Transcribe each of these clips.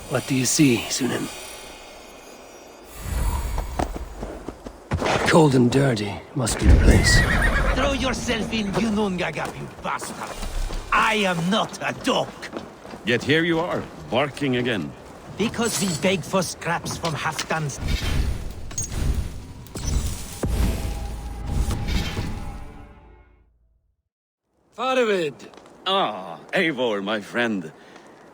What do you see, Sunan? Cold and dirty must be the place. Throw yourself in Yunungagap, you bastard! I am not a dog! Yet here you are, barking again. Because we beg for scraps from Halfdan's... Faravid! Ah, Eivor, my friend.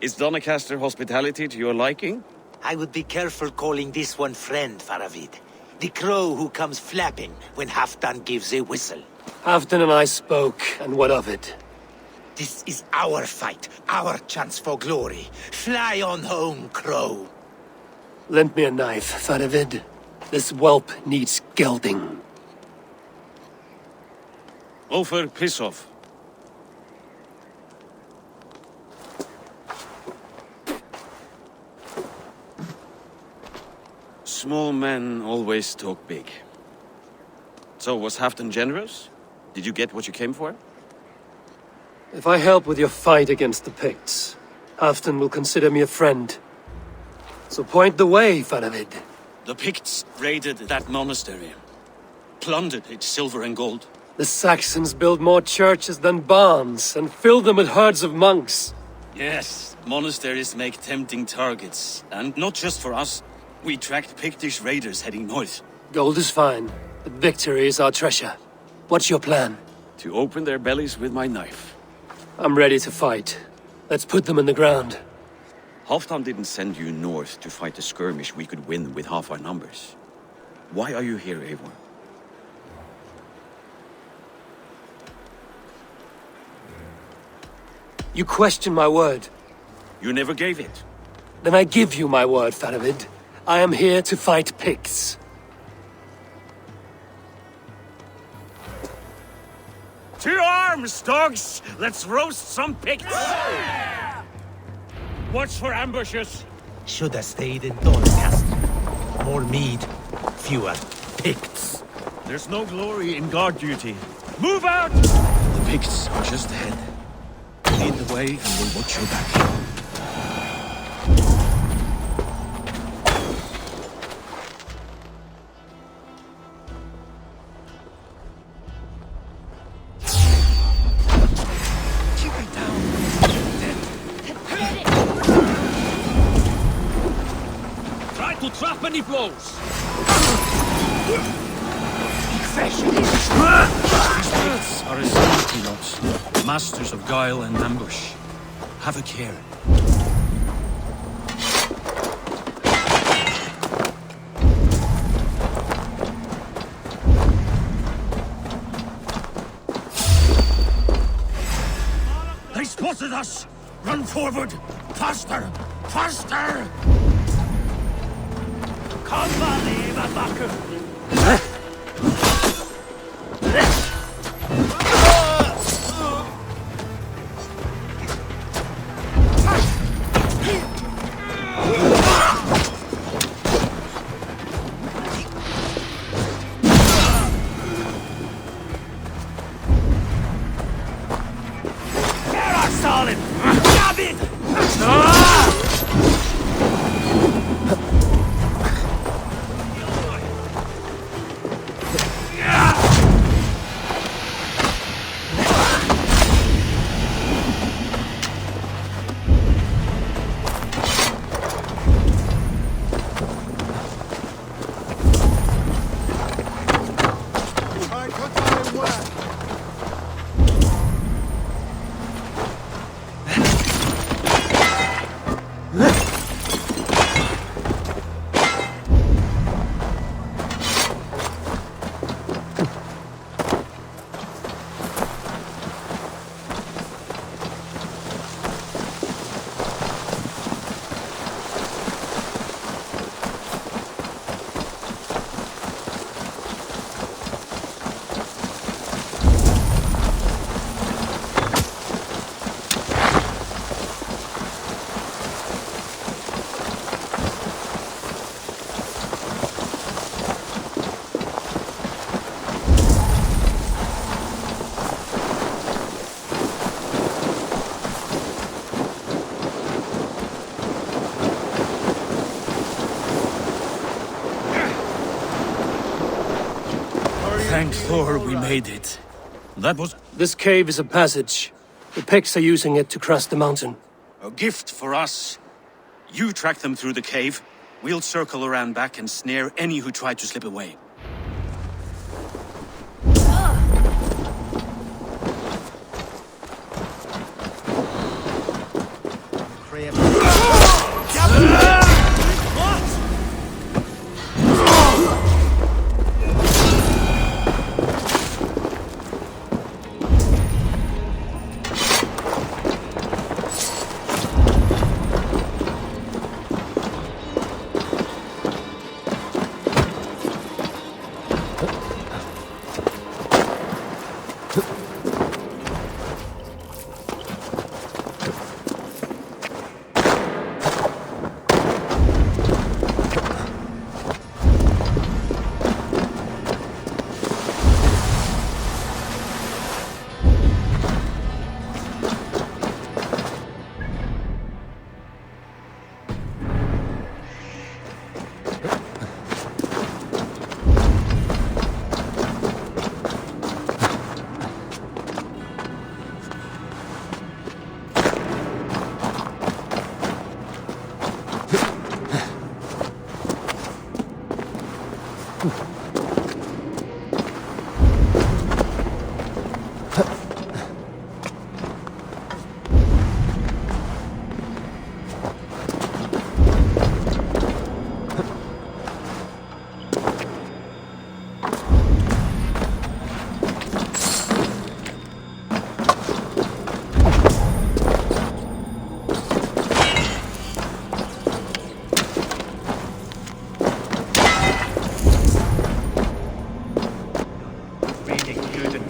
Is Doncaster hospitality to your liking? I would be careful calling this one friend, Faravid. The crow who comes flapping when Halfdan gives a whistle. Halfdan and I spoke, and what of it? This is our fight, our chance for glory. Fly on home, crow. Lend me a knife, Faravid. This whelp needs gelding. Ofer, piss off. Small men always talk big. So, was Halfdan generous? Did you get what you came for? If I help with your fight against the Picts, Halfdan will consider me a friend. So point the way, Faravid. The Picts raided that monastery. Plundered its silver and gold. The Saxons build more churches than barns, and fill them with herds of monks. Yes, monasteries make tempting targets. And not just for us. We tracked Pictish raiders heading north. Gold is fine, but victory is our treasure. What's your plan? To open their bellies with my knife. I'm ready to fight. Let's put them in the ground. Halfdan didn't send you north to fight a skirmish we could win with half our numbers. Why are you here, Eivor? You question my word. You never gave it. Then I give you my word, Faravid. I am here to fight Picts. To arms, dogs! Let's roast some Picts! Watch for ambushes! Should have stayed in Doncaster. More mead, fewer Picts. There's no glory in guard duty. Move out! The Picts are just ahead. Lead the way and we'll watch your back. Trap many blows! These Picts are a sneaky lot, masters of guile and ambush. Have a care. They spotted us! Run forward! Faster! Faster! Thank Thor we made it. That was This cave is a passage. The Picts are using it to cross the mountain. a gift for us. You track them through the cave. We'll circle around back and snare any who try to slip away.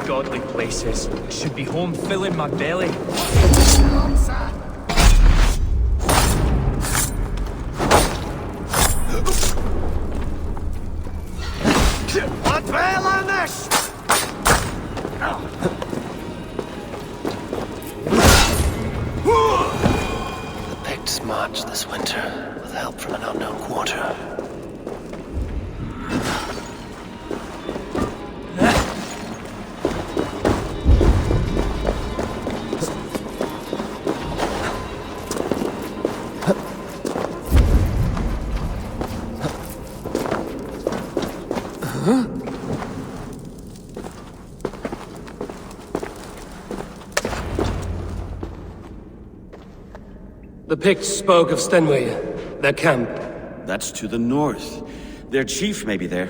Godly places. Should be home filling my belly. The Picts march this winter with help from an unknown quarter. The Picts spoke of Stenway, their camp. That's to the north. Their chief may be there.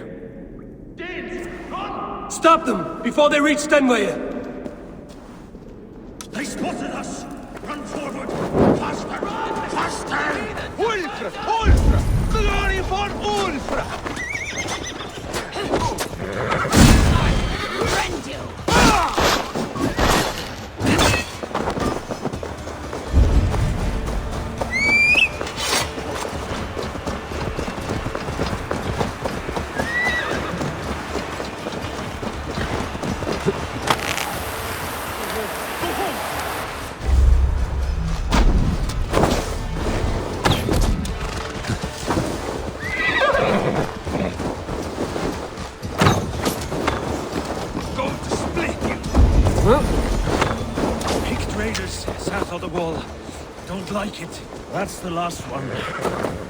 Stop them before they reach Stenway! They spotted us! Run forward! Faster! Run! Faster! Ulfra! Ulfra! Glory for Ulfra! Picked raiders south of the wall. Don't like it. That's the last one.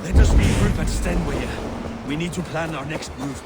Let us regroup at Stenway. We need to plan our next move.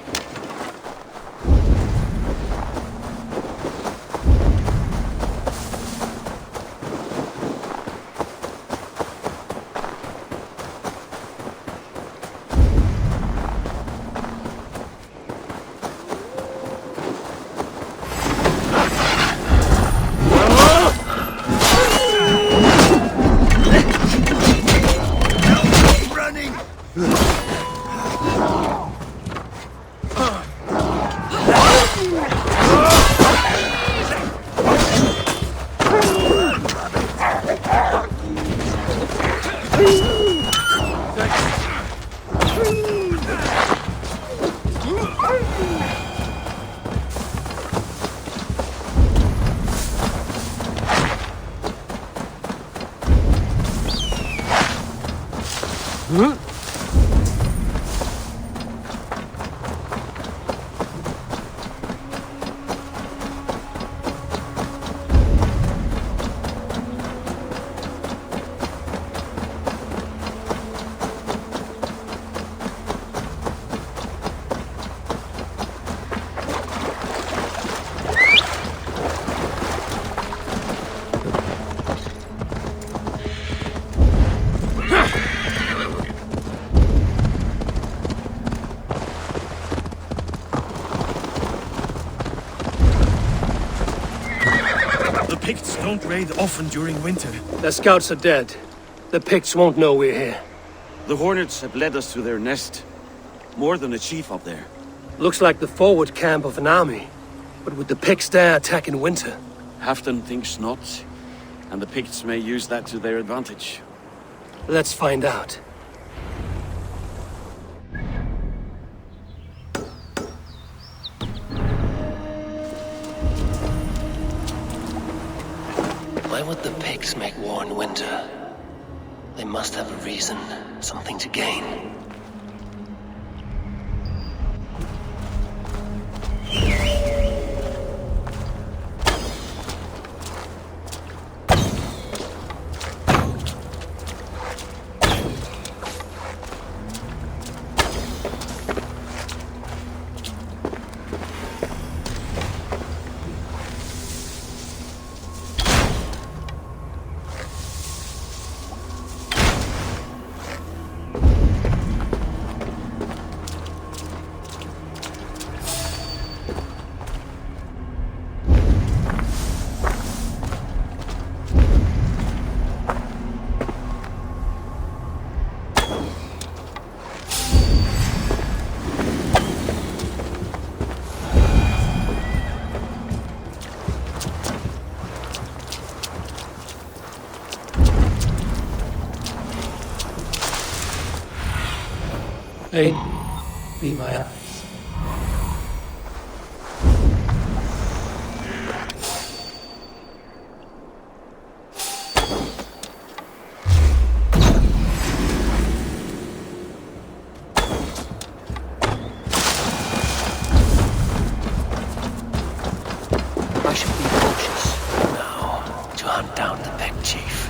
don't raid often during winter. Their scouts are dead. The Picts won't know we're here. The Hornets have led us to their nest. More than a chief up there. Looks like the forward camp of an army. But would the Picts dare attack in winter? Halfdan thinks not, and the Picts may use that to their advantage. Let's find out. Why would the Picts make war in winter? They must have a reason, something to gain. Hey, be my eyes. I should be cautious now to hunt down the Pict chief.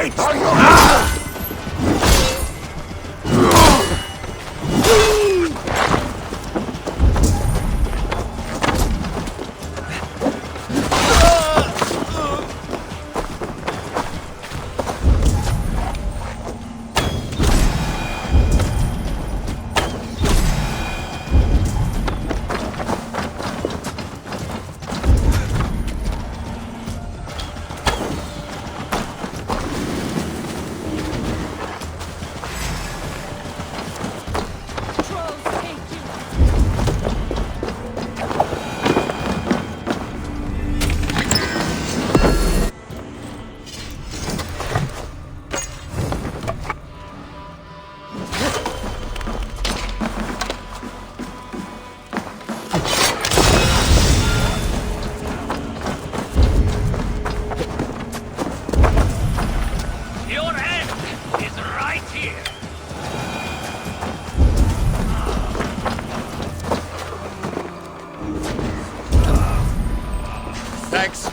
Wait! Your end is right here. Thanks.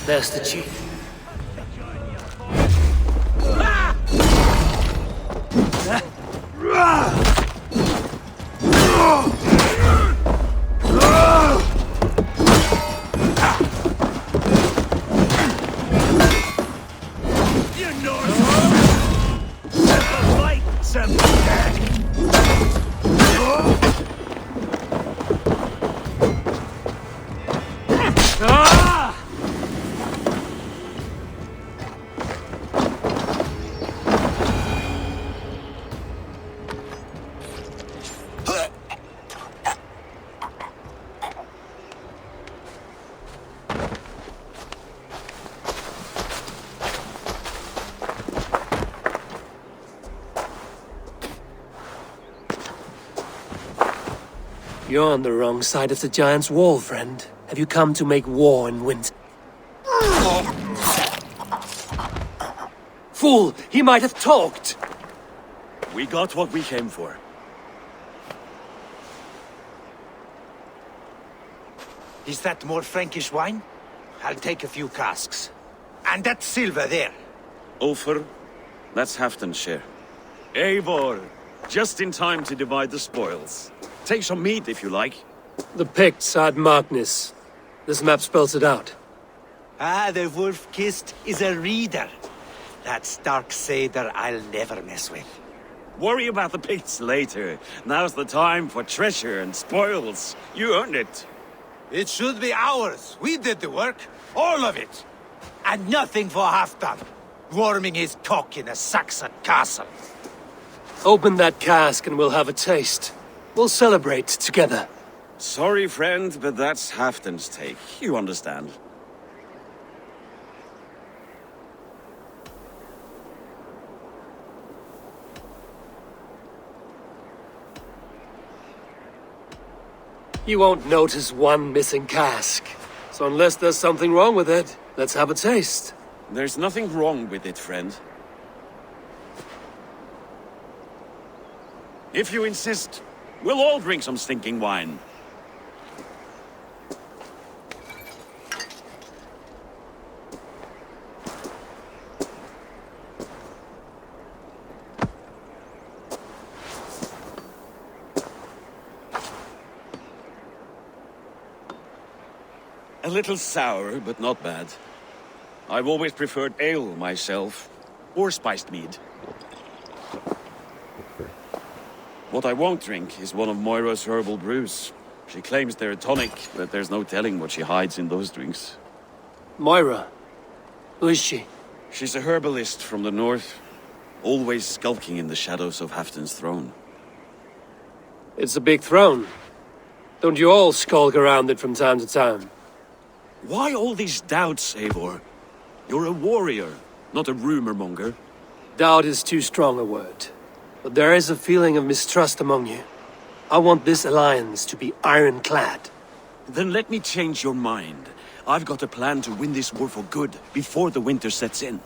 There's the chief. You're on the wrong side of the giant's wall, friend. Have you come to make war and win? Fool! He might have talked! We got what we came for. Is that more Frankish wine? I'll take a few casks. And that silver there. Ulfr, that's Halfdan's share. Eivor, just in time to divide the spoils. Take some meat if you like. The Picts had Magnus. This map spells it out. Ah, the wolf-kissed is a reader. That stark satyr I'll never mess with. Worry about the Picts later. Now's the time for treasure and spoils. You earned it. It should be ours. We did the work. All of it. And nothing for Halfdan. Warming his cock in a Saxon castle. Open that cask and we'll have a taste. We'll celebrate together. Sorry, friend, but that's Halfdan's take. You understand. You won't notice one missing cask. So unless there's something wrong with it, let's have a taste. There's nothing wrong with it, friend. If you insist, we'll all drink some stinking wine. A little sour, but not bad. I've always preferred ale myself, or spiced mead. What I won't drink is one of Moira's herbal brews. She claims they're a tonic, but there's no telling what she hides in those drinks. Moira? Who is she? She's a herbalist from the north, always skulking in the shadows of Halfdan's throne. It's a big throne. Don't you all skulk around it from time to time? Why all these doubts, Eivor? You're a warrior, not a rumor-monger. Doubt is too strong a word. But there is a feeling of mistrust among you. I want this alliance to be ironclad. Then let me change your mind. I've got a plan to win this war for good, before the winter sets in.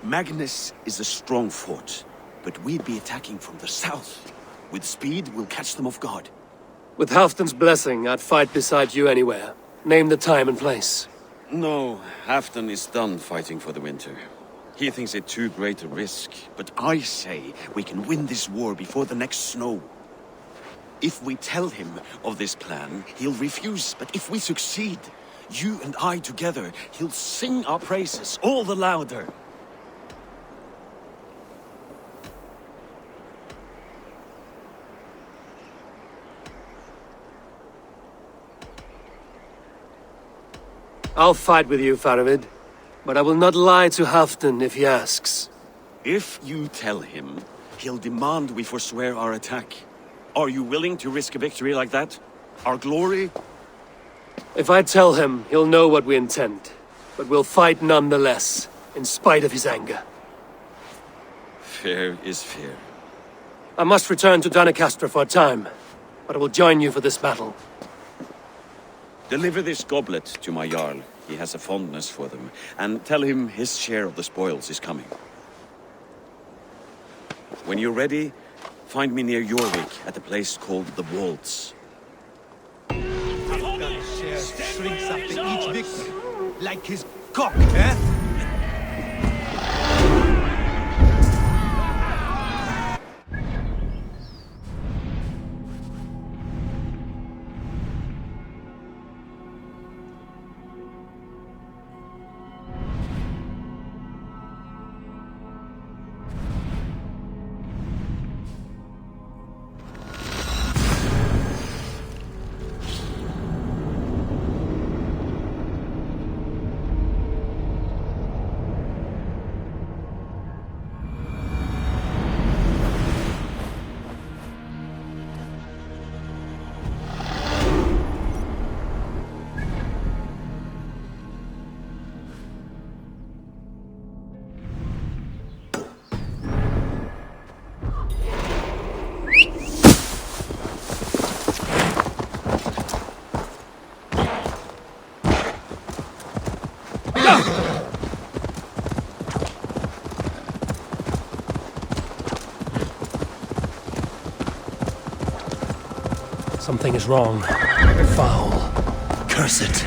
Magnus is a strong fort, but we'd be attacking from the south. With speed, we'll catch them off guard. With Halfdan's blessing, I'd fight beside you anywhere. Name the time and place. No, Halfdan is done fighting for the winter. He thinks it too great a risk, but I say we can win this war before the next snow. If we tell him of this plan, he'll refuse, but if we succeed, you and I together, he'll sing our praises all the louder. I'll fight with you, Faravid. But I will not lie to Halfdan if he asks. If you tell him, he'll demand we forswear our attack. Are you willing to risk a victory like that? Our glory? If I tell him, he'll know what we intend. But we'll fight nonetheless, in spite of his anger. Fair is fair. I must return to Doncaster for a time, but I will join you for this battle. Deliver this goblet to my Jarl. He has a fondness for them. And tell him his share of the spoils is coming. When you're ready, find me near Jorvik at a place called the Waltz. Shrinks after each victory. Like his cock, eh? Something is wrong. Foul. Curse it.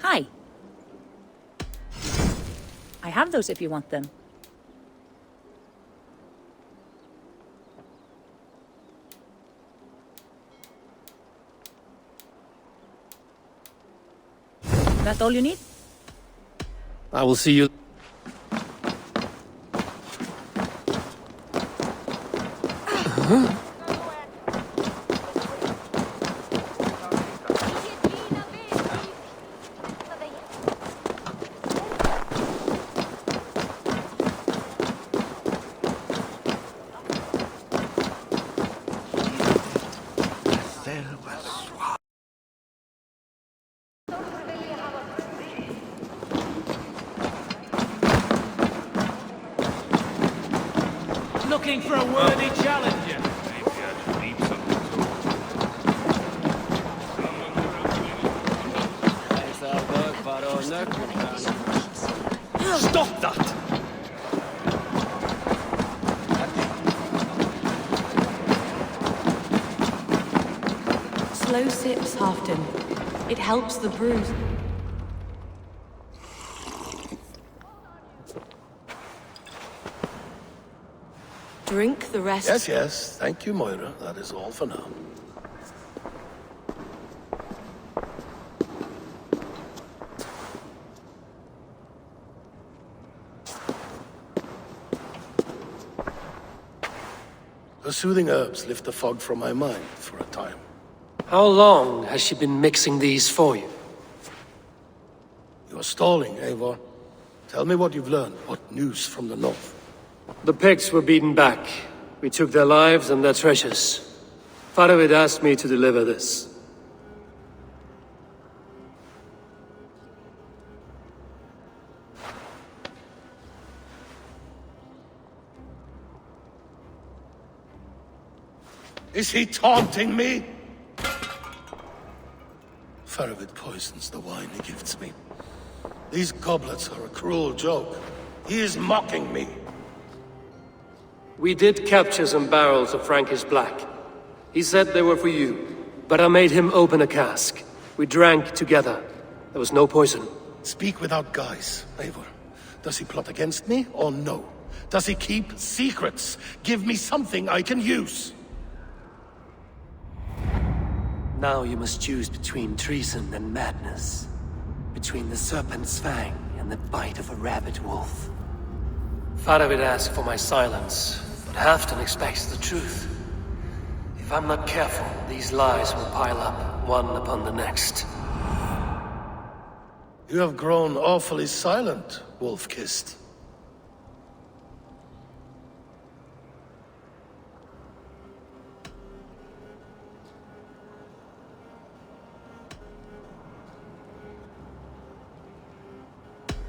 Hi. I have those if you want them. That all you need? I will see you. Looking for a worthy challenger. Stop that! Slow sips, Halfton. It helps the bruise. Drink the rest. Yes, yes. Thank you, Moira. That is all for now. The soothing herbs lift the fog from my mind for a time. How long has she been mixing these for you? You're stalling, Eivor. Tell me what you've learned. What news from the north? The Picts were beaten back. We took their lives and their treasures. Faravid asked me to deliver this. Is he taunting me? Faravid poisons the wine he gives me. These goblets are a cruel joke. He is mocking me. We did capture some barrels of Frankish Black. He said they were for you, but I made him open a cask. We drank together. There was no poison. Speak without guise, Eivor. Does he plot against me or no? Does he keep secrets? Give me something I can use. Now you must choose between treason and madness. Between the serpent's fang and the bite of a rabid wolf. Faravid asked for my silence, but Halfdan expects the truth. If I'm not careful, these lies will pile up, one upon the next. You have grown awfully silent, wolf-kissed.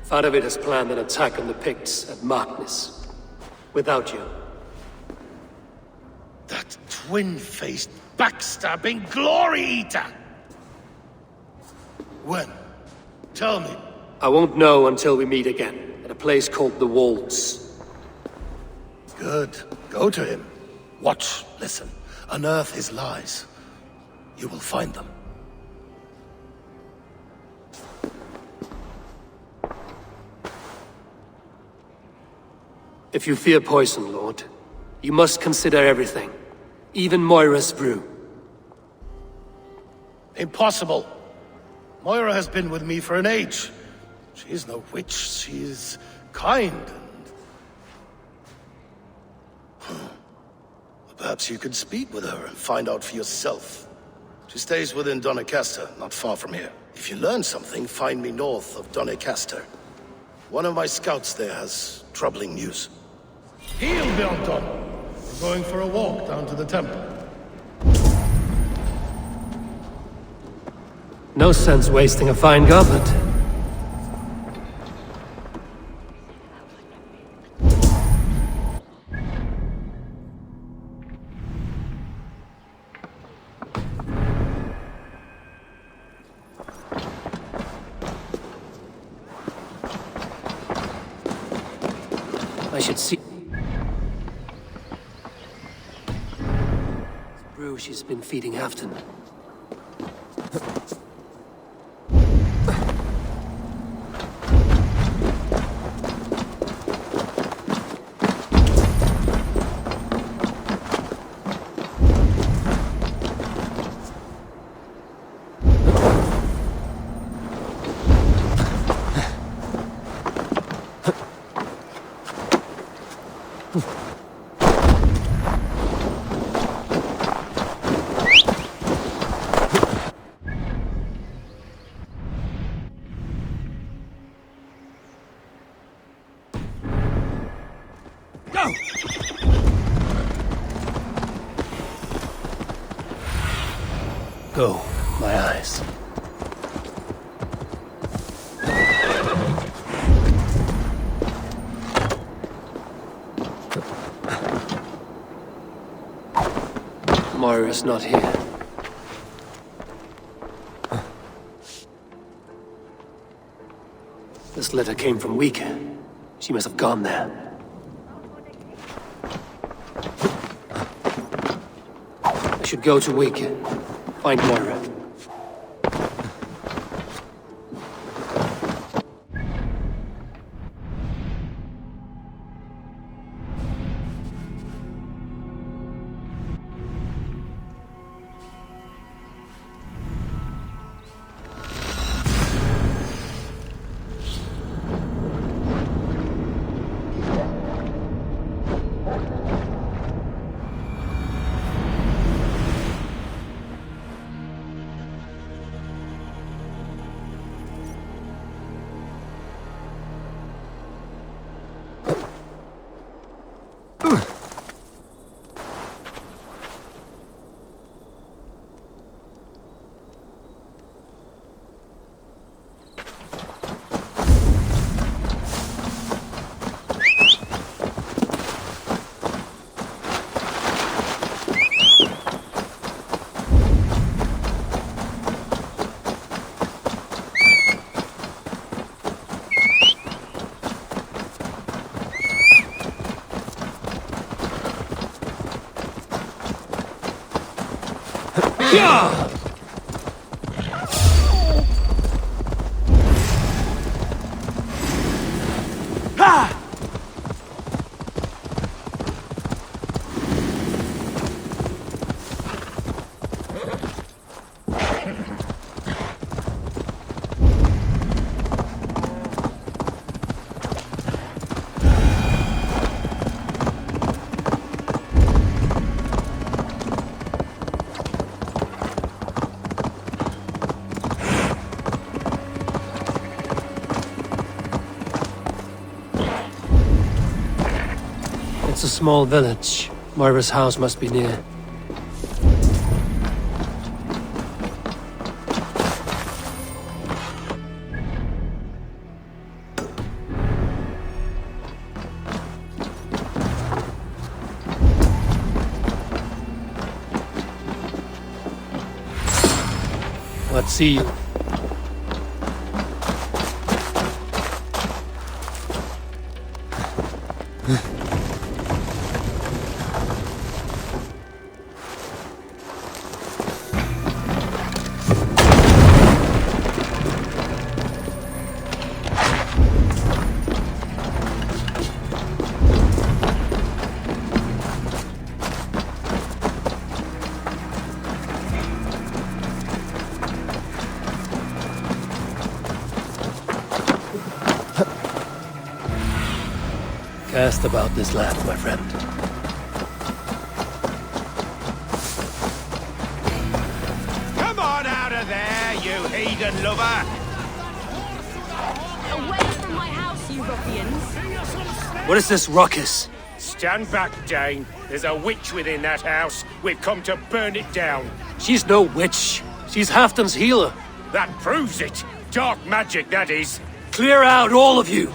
Faravid has planned an attack on the Picts at Magnus. Without you. That twin-faced, backstabbing glory-eater! When? Tell me. I won't know until we meet again, at a place called the Wolds. Good. Go to him. Watch, listen. Unearth his lies. You will find them. If you fear poison, Lord, you must consider everything. Even Moira's brew. Impossible. Moira has been with me for an age. She is no witch. She is kind and... Perhaps you could speak with her and find out for yourself. She stays within Doncaster, not far from here. If you learn something, find me north of Doncaster. One of my scouts there has troubling news. Heal, Bjornton! We're going for a walk down to the temple. No sense wasting a fine goblet. I should see... brew she's been feeding Halfdan. Go, my eyes. Moira's not here. This letter came from Wika. She must have gone there. I should go to Wika. Find Moira. a small village. Moira's house must be near. Let's see you. Cast about this land, my friend. Come on out of there, you heathen lover! Away from my house, you ruffians! What is this ruckus? Stand back, Dane. There's a witch within that house. We've come to burn it down. She's no witch. She's Halfdan's healer. That proves it. Dark magic, that is. Clear out, all of you,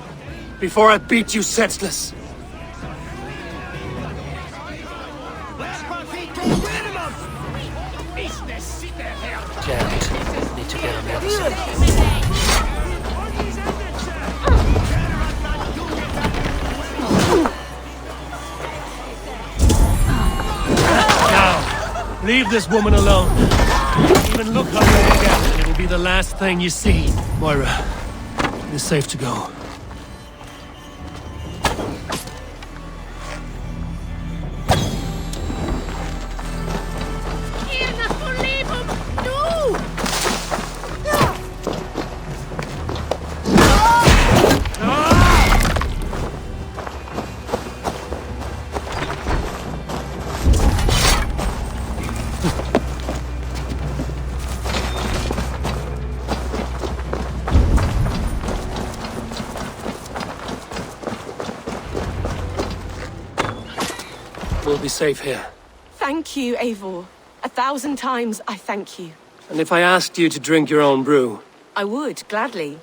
before I beat you senseless. Jammed. Need to get on the other side. Now, leave this woman alone. Even look her again, and it'll be the last thing you see. Moira, it is safe to go. We'll be safe here. Thank you, Eivor. 1,000 times I thank you. And if I asked you to drink your own brew? I would, gladly.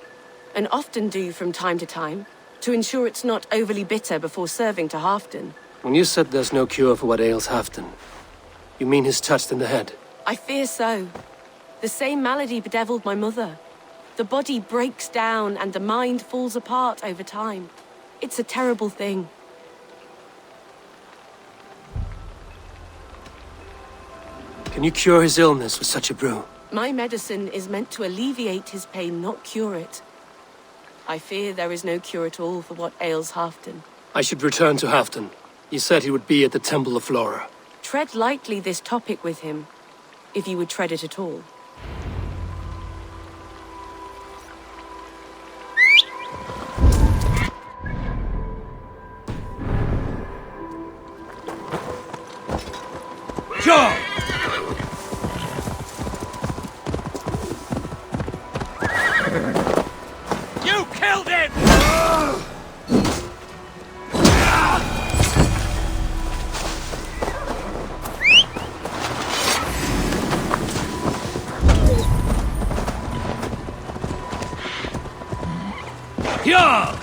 And often do from time to time, to ensure it's not overly bitter before serving to Halfdan. When you said there's no cure for what ails Halfdan, you mean he's touched in the head? I fear so. The same malady bedeviled my mother. The body breaks down and the mind falls apart over time. It's a terrible thing. Can you cure his illness with such a brew? My medicine is meant to alleviate his pain, not cure it. I fear there is no cure at all for what ails Halfdan. I should return to Halfdan. He said he would be at the Temple of Flora. Tread lightly this topic with him, if you would tread it at all. Sure! You killed him! Yeah!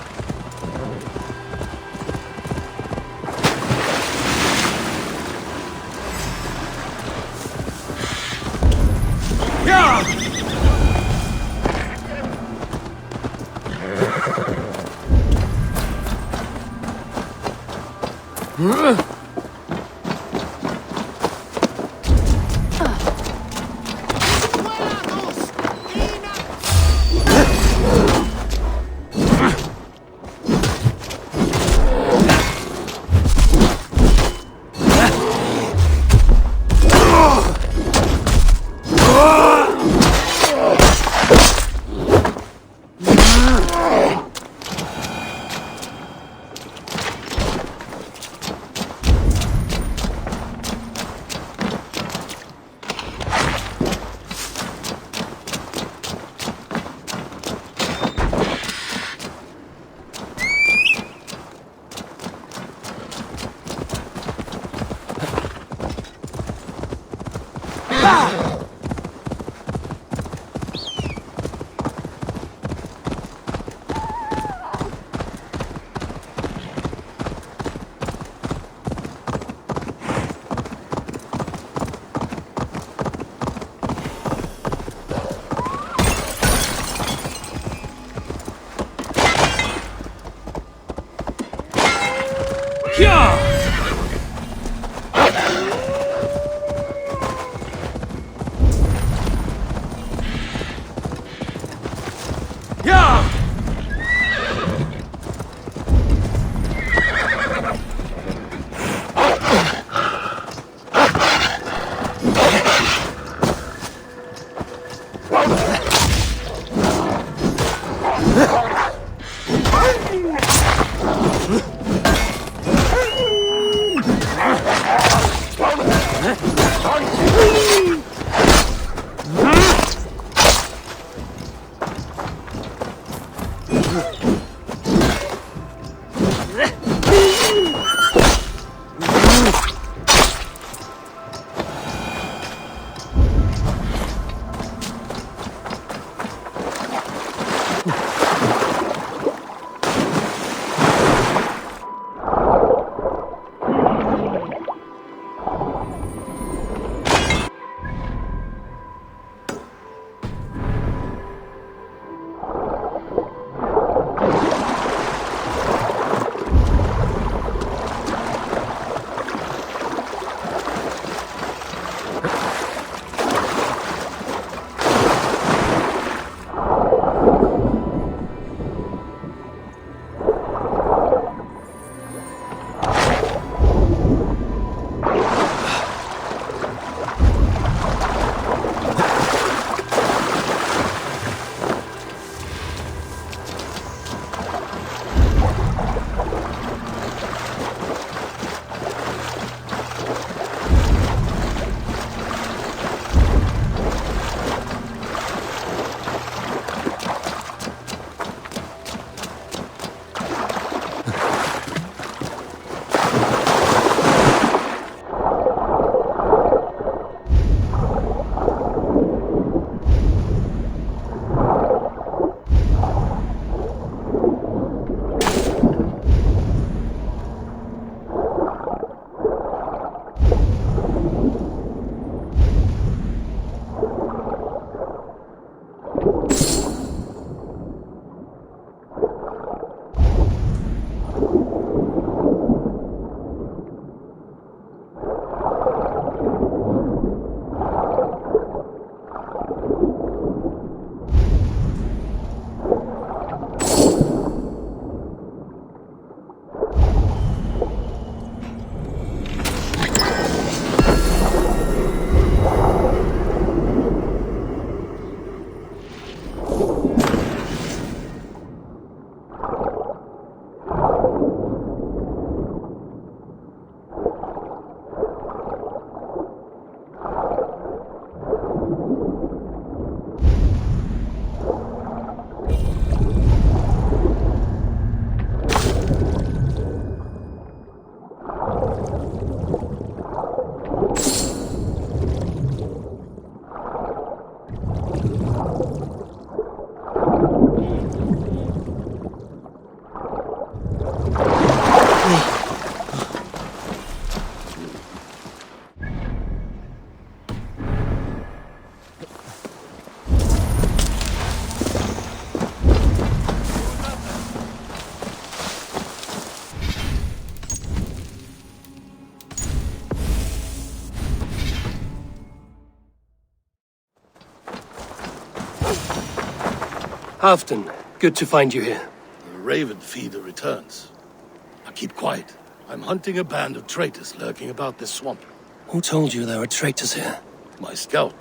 Halfton, good to find you here. The Raven feeder returns. Now keep quiet. I'm hunting a band of traitors lurking about this swamp. Who told you there were traitors here? My scout.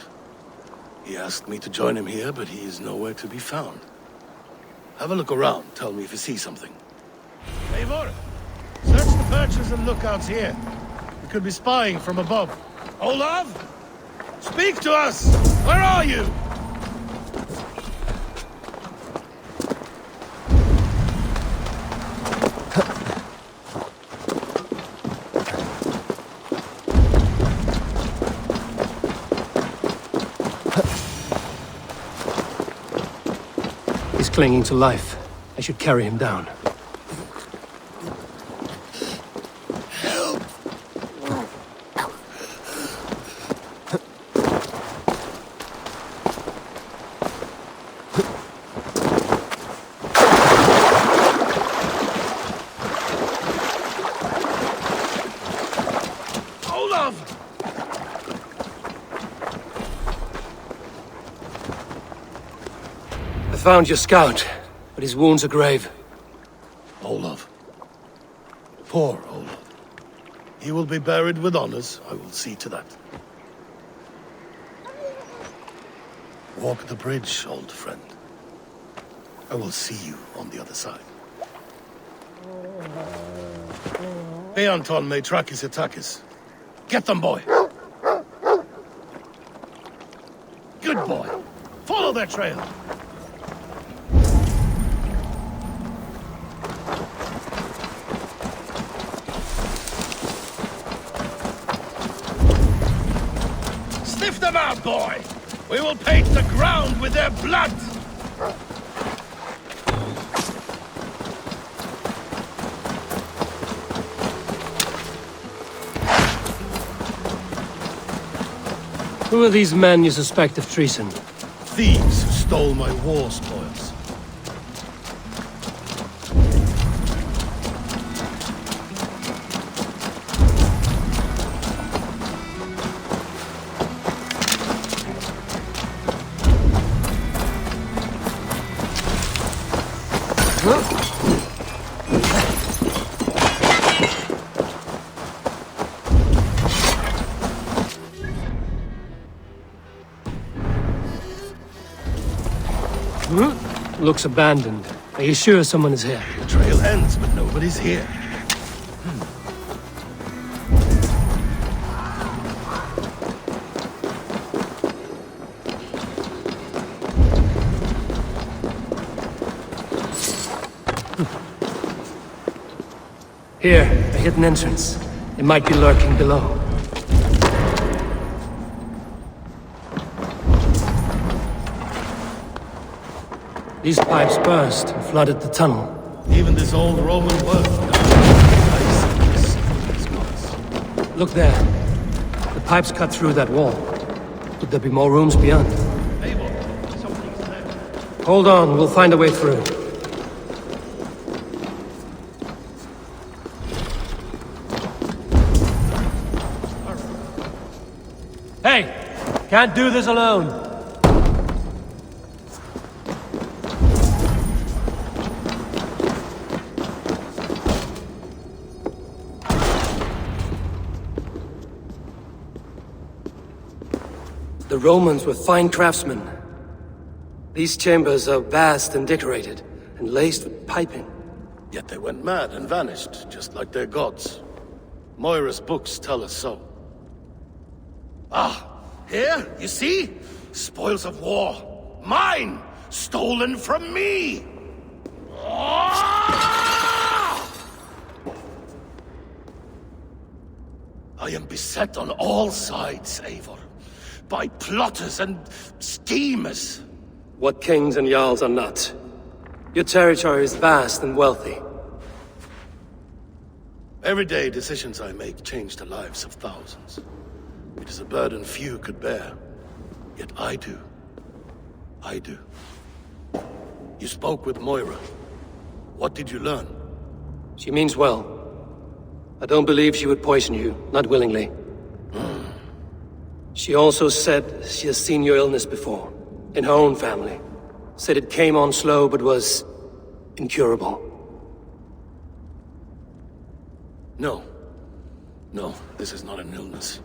He asked me to join him here, but he is nowhere to be found. Have a look around. Tell me if you see something. Eivor! Search the perches and lookouts here. We could be spying from above. Olav! Speak to us! Where are you? He's clinging to life. I should carry him down. I found your scout, but his wounds are grave. Olaf. Poor Olaf. He will be buried with honors. I will see to that. Walk the bridge, old friend. I will see you on the other side. Beanton may track his attackers. Get them, boy! Good boy! Follow their trail! Sniff them out, boy! We will paint the ground with their blood! Who are these men you suspect of treason? Thieves who stole my war spoils. Looks abandoned. Are you sure someone is here? The trail ends, but nobody's here. Here, a hidden entrance. It might be lurking below. These pipes burst and flooded the tunnel. Even this old Roman work. Look there. The pipes cut through that wall. Could there be more rooms beyond? Eivor, something's there. Hold on, we'll find a way through. Hey! Can't do this alone! The Romans were fine craftsmen. These chambers are vast and decorated, and laced with piping. Yet they went mad and vanished, just like their gods. Moira's books tell us so. Ah, here, you see? Spoils of war. Mine! Stolen from me! Ah! I am beset on all sides, Eivor. By plotters and schemers. What kings and jarls are not. Your territory is vast and wealthy. Every day, decisions I make change the lives of thousands. It is a burden few could bear. Yet I do. I do. You spoke with Moira. What did you learn? She means well. I don't believe she would poison you, not willingly. She also said she has seen your illness before, in her own family. Said it came on slow, but was incurable. No. No, this is not an illness.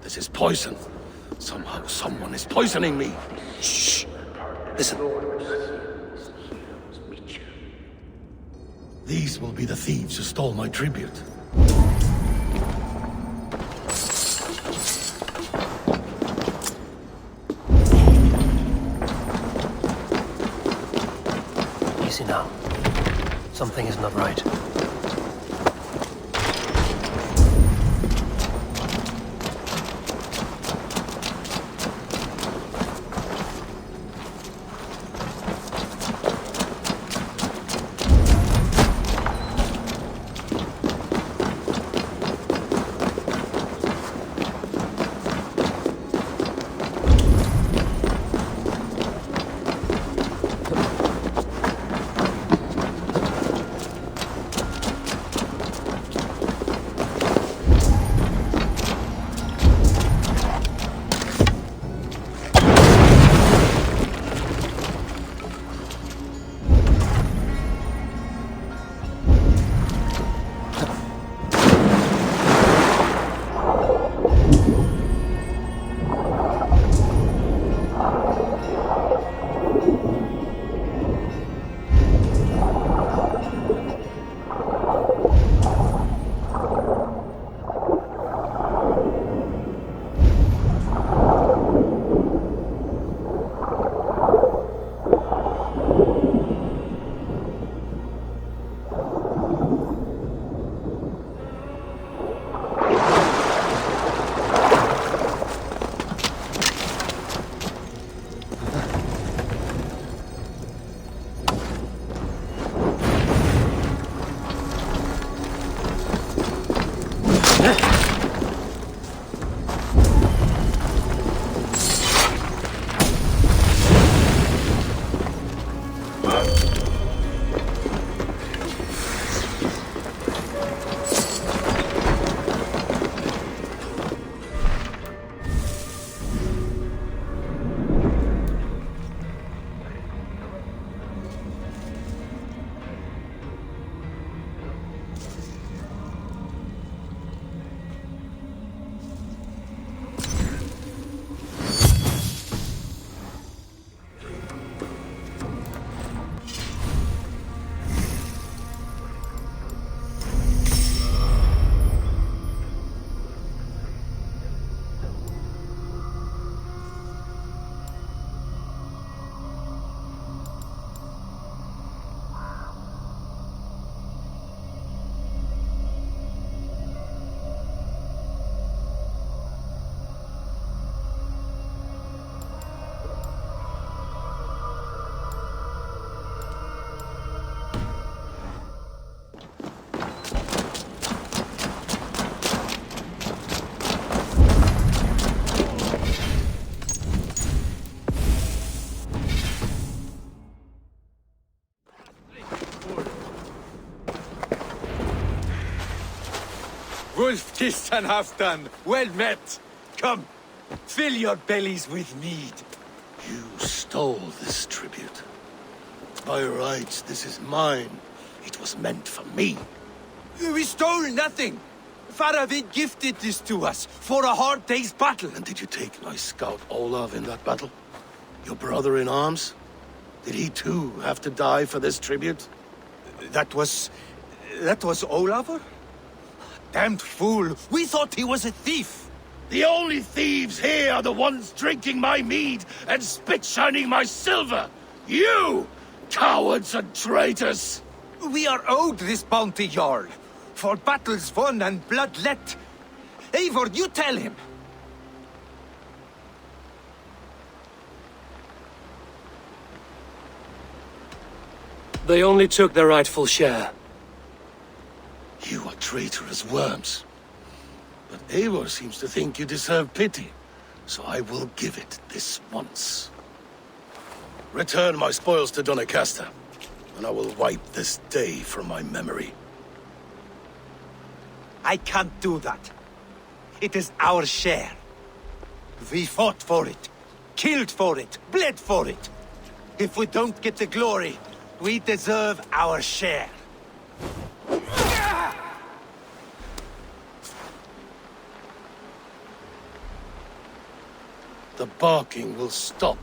This is poison. Somehow, someone is poisoning me. Shh! Listen. These will be the thieves who stole my tribute. Easy now. Something is not right. Wolf-kissed and half done. Well met. Come, fill your bellies with mead. You stole this tribute. By rights, this is mine. It was meant for me. We stole nothing. Faravid gifted this to us for a hard day's battle. And did you take my scout Olav in that battle? Your brother in arms? Did he too have to die for this tribute? That was Olafur? Damned fool. We thought he was a thief. The only thieves here are the ones drinking my mead and spit-shining my silver! You! Cowards and traitors! We are owed this bounty, Jarl. For battles won and blood let. Eivor, you tell him. They only took their rightful share. You are traitorous worms. But Eivor seems to think you deserve pity, so I will give it this once. Return my spoils to Doncaster, and I will wipe this day from my memory. I can't do that. It is our share. We fought for it, killed for it, bled for it. If we don't get the glory, we deserve our share. The barking will stop.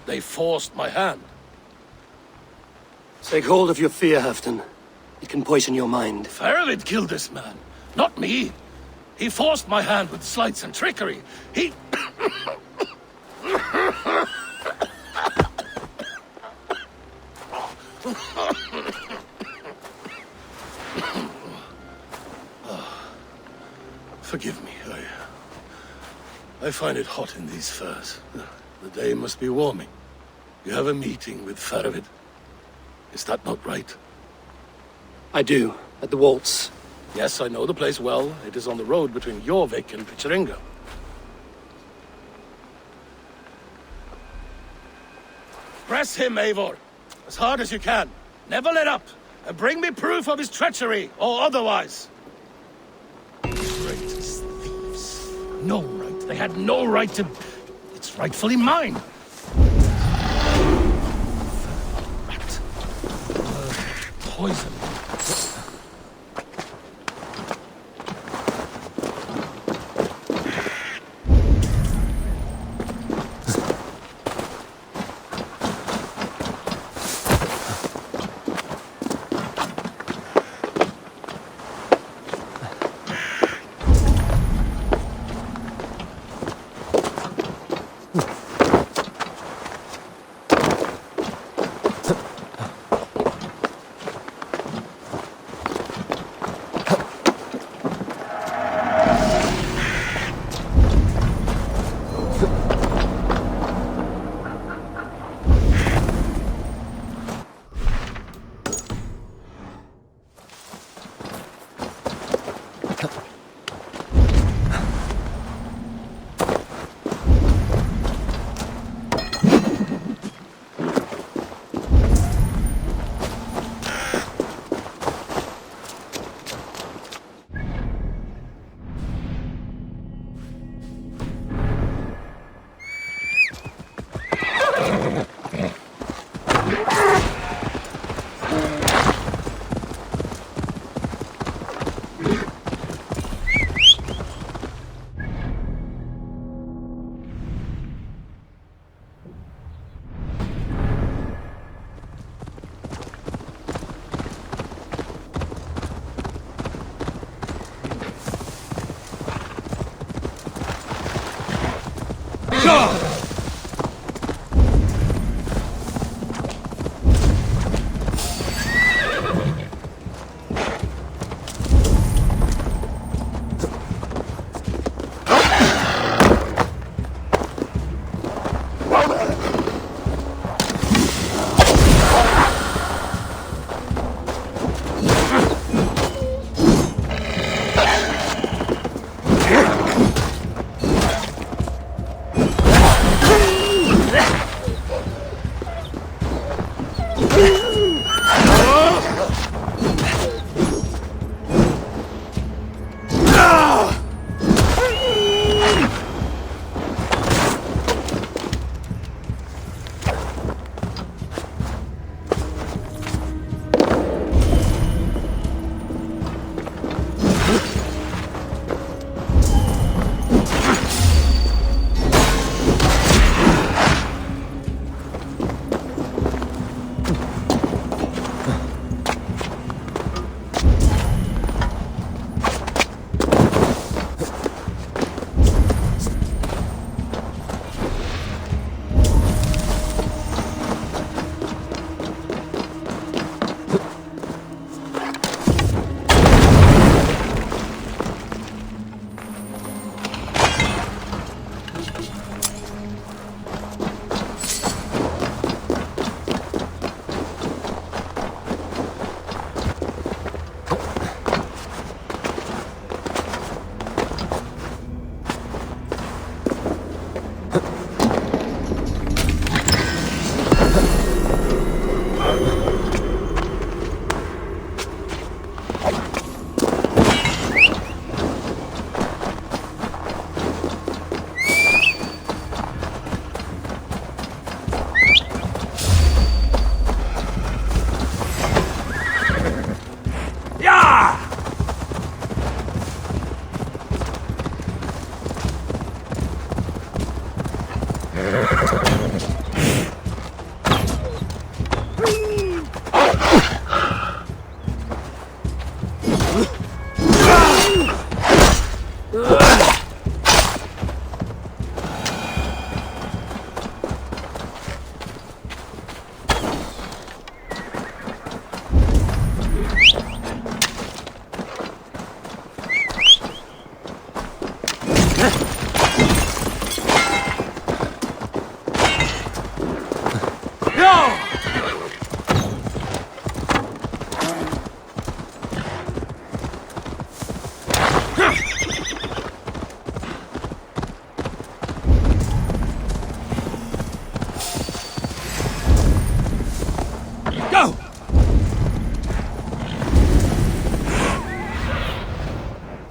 They forced my hand. Take hold of your fear, Halfdan. It can poison your mind. Faravid killed this man, not me. He forced my hand with sleights and trickery. He... Forgive me. I find it hot in these furs. The day must be warming. You have a meeting with Faravid. Is that not right? I do, at the waltz. Yes, I know the place well. It is on the road between Jorvik and Picheringa. Press him, Eivor. As hard as you can. Never let up. And bring me proof of his treachery, or otherwise. Traitors, thieves. No right. They had no right to... It's rightfully mine. Rat. Poison.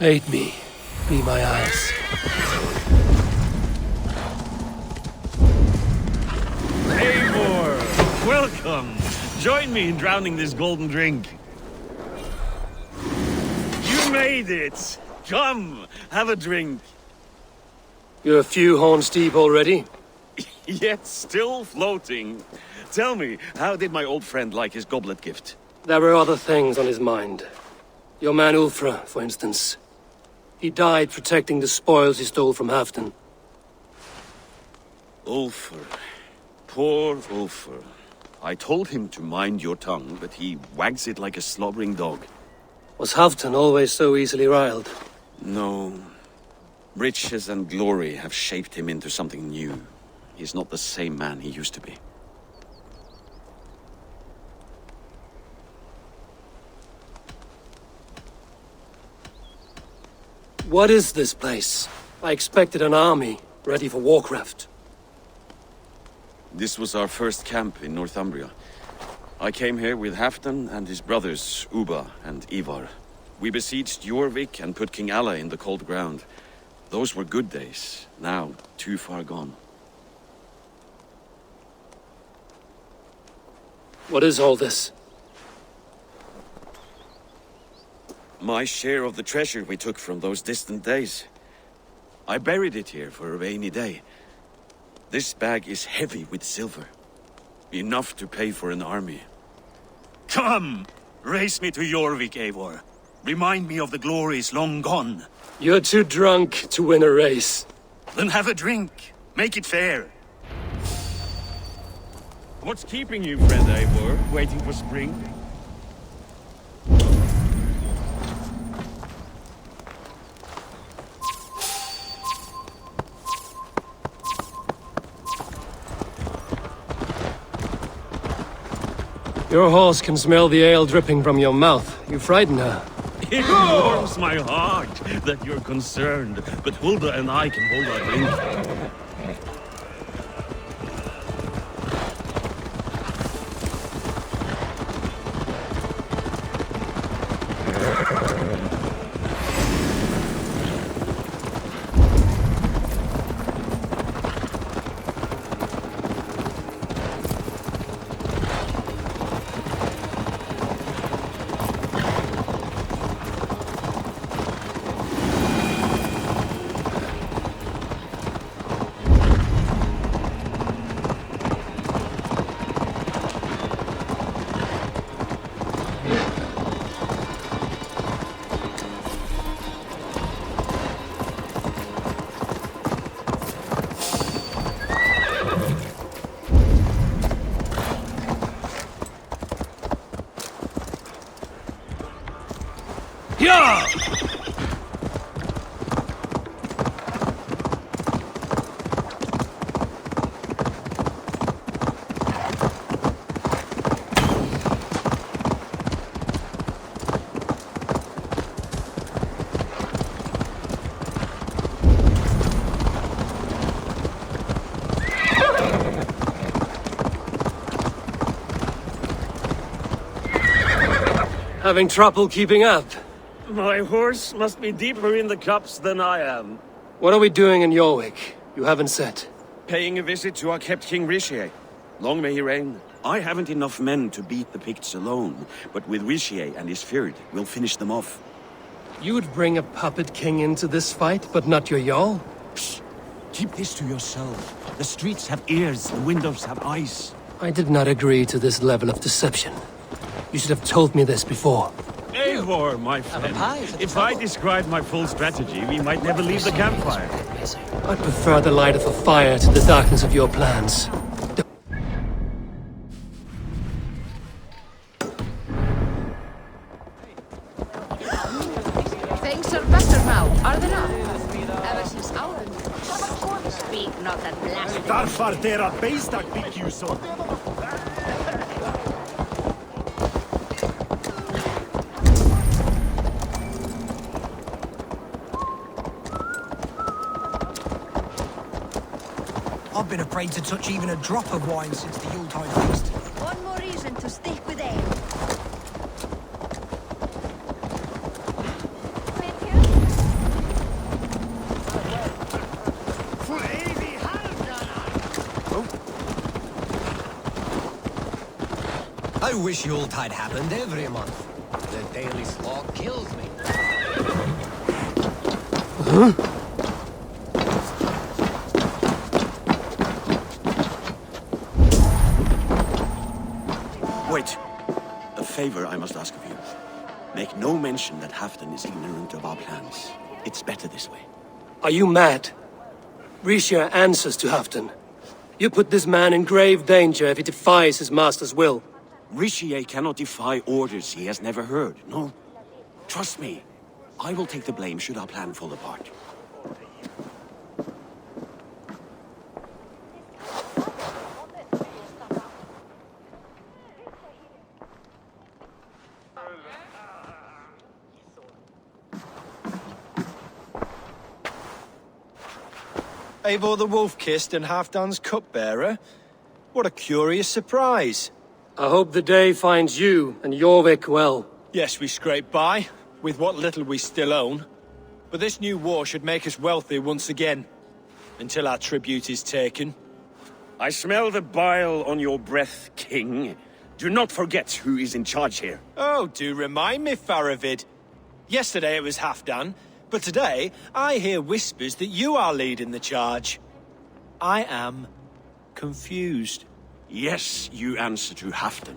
Aid me. Be my eyes. Eivor! Welcome! Join me in drowning this golden drink. You made it! Come, have a drink. You're a few horns deep already? Yet still floating. Tell me, how did my old friend like his goblet gift? There were other things on his mind. Your man Ulfra, for instance. He died protecting the spoils he stole from Halfdan. Ulfr. Poor Ulfr. I told him to mind your tongue, but he wags it like a slobbering dog. Was Halfdan always so easily riled? No. Riches and glory have shaped him into something new. He's not the same man he used to be. What is this place? I expected an army, ready for Warcraft. This was our first camp in Northumbria. I came here with Halfdan and his brothers, Ubba and Eivor. We besieged Jorvik and put King Alla in the cold ground. Those were good days, now too far gone. What is all this? My share of the treasure we took from those distant days. I buried it here for a rainy day. This bag is heavy with silver. Enough to pay for an army. Come! Race me to Jorvik, Eivor. Remind me of the glories long gone. You're too drunk to win a race. Then have a drink. Make it fair. What's keeping you, friend Eivor? Waiting for spring? Your horse can smell the ale dripping from your mouth. You frighten her. It warms my heart that you're concerned, but Hulda and I can hold our drink. Yeah! Having trouble keeping up? My horse must be deeper in the cups than I am. What are we doing in Jorvik? You haven't said. Paying a visit to our kept King Rishi. Long may he reign. I haven't enough men to beat the Picts alone, but with Rishi and his Fyrd, we'll finish them off. You would bring a puppet king into this fight, but not your Jarl? Keep this to yourself. The streets have ears, the windows have eyes. I did not agree to this level of deception. You should have told me this before. Eivor, my friend. If I described my full strategy, we might never leave the campfire. I prefer the light of a fire to the darkness of your plans. Things are better now, are they not? Ever since Auden. Speak not that blasphemy. Darfar dera beestak big you so. I've been afraid to touch even a drop of wine since the Yuletide feast. One more reason to stick with ale. I wish Yuletide happened every month. The daily slog kills me. Wait. A favor I must ask of you. Make no mention that Halfdan is ignorant of our plans. It's better this way. Are you mad? Rishia answers to Halfdan. You put this man in grave danger if he defies his master's will. Rishi cannot defy orders he has never heard, no? Trust me. I will take the blame should our plan fall apart. Eivor the Wolf-Kissed and Halfdan's cupbearer? What a curious surprise. I hope the day finds you and Jorvik well. Yes, we scrape by, with what little we still own. But this new war should make us wealthy once again. Until our tribute is taken. I smell the bile on your breath, King. Do not forget who is in charge here. Oh, do remind me, Faravid. Yesterday it was Halfdan, but today I hear whispers that you are leading the charge. I am confused. Yes, you answer to Halfdan.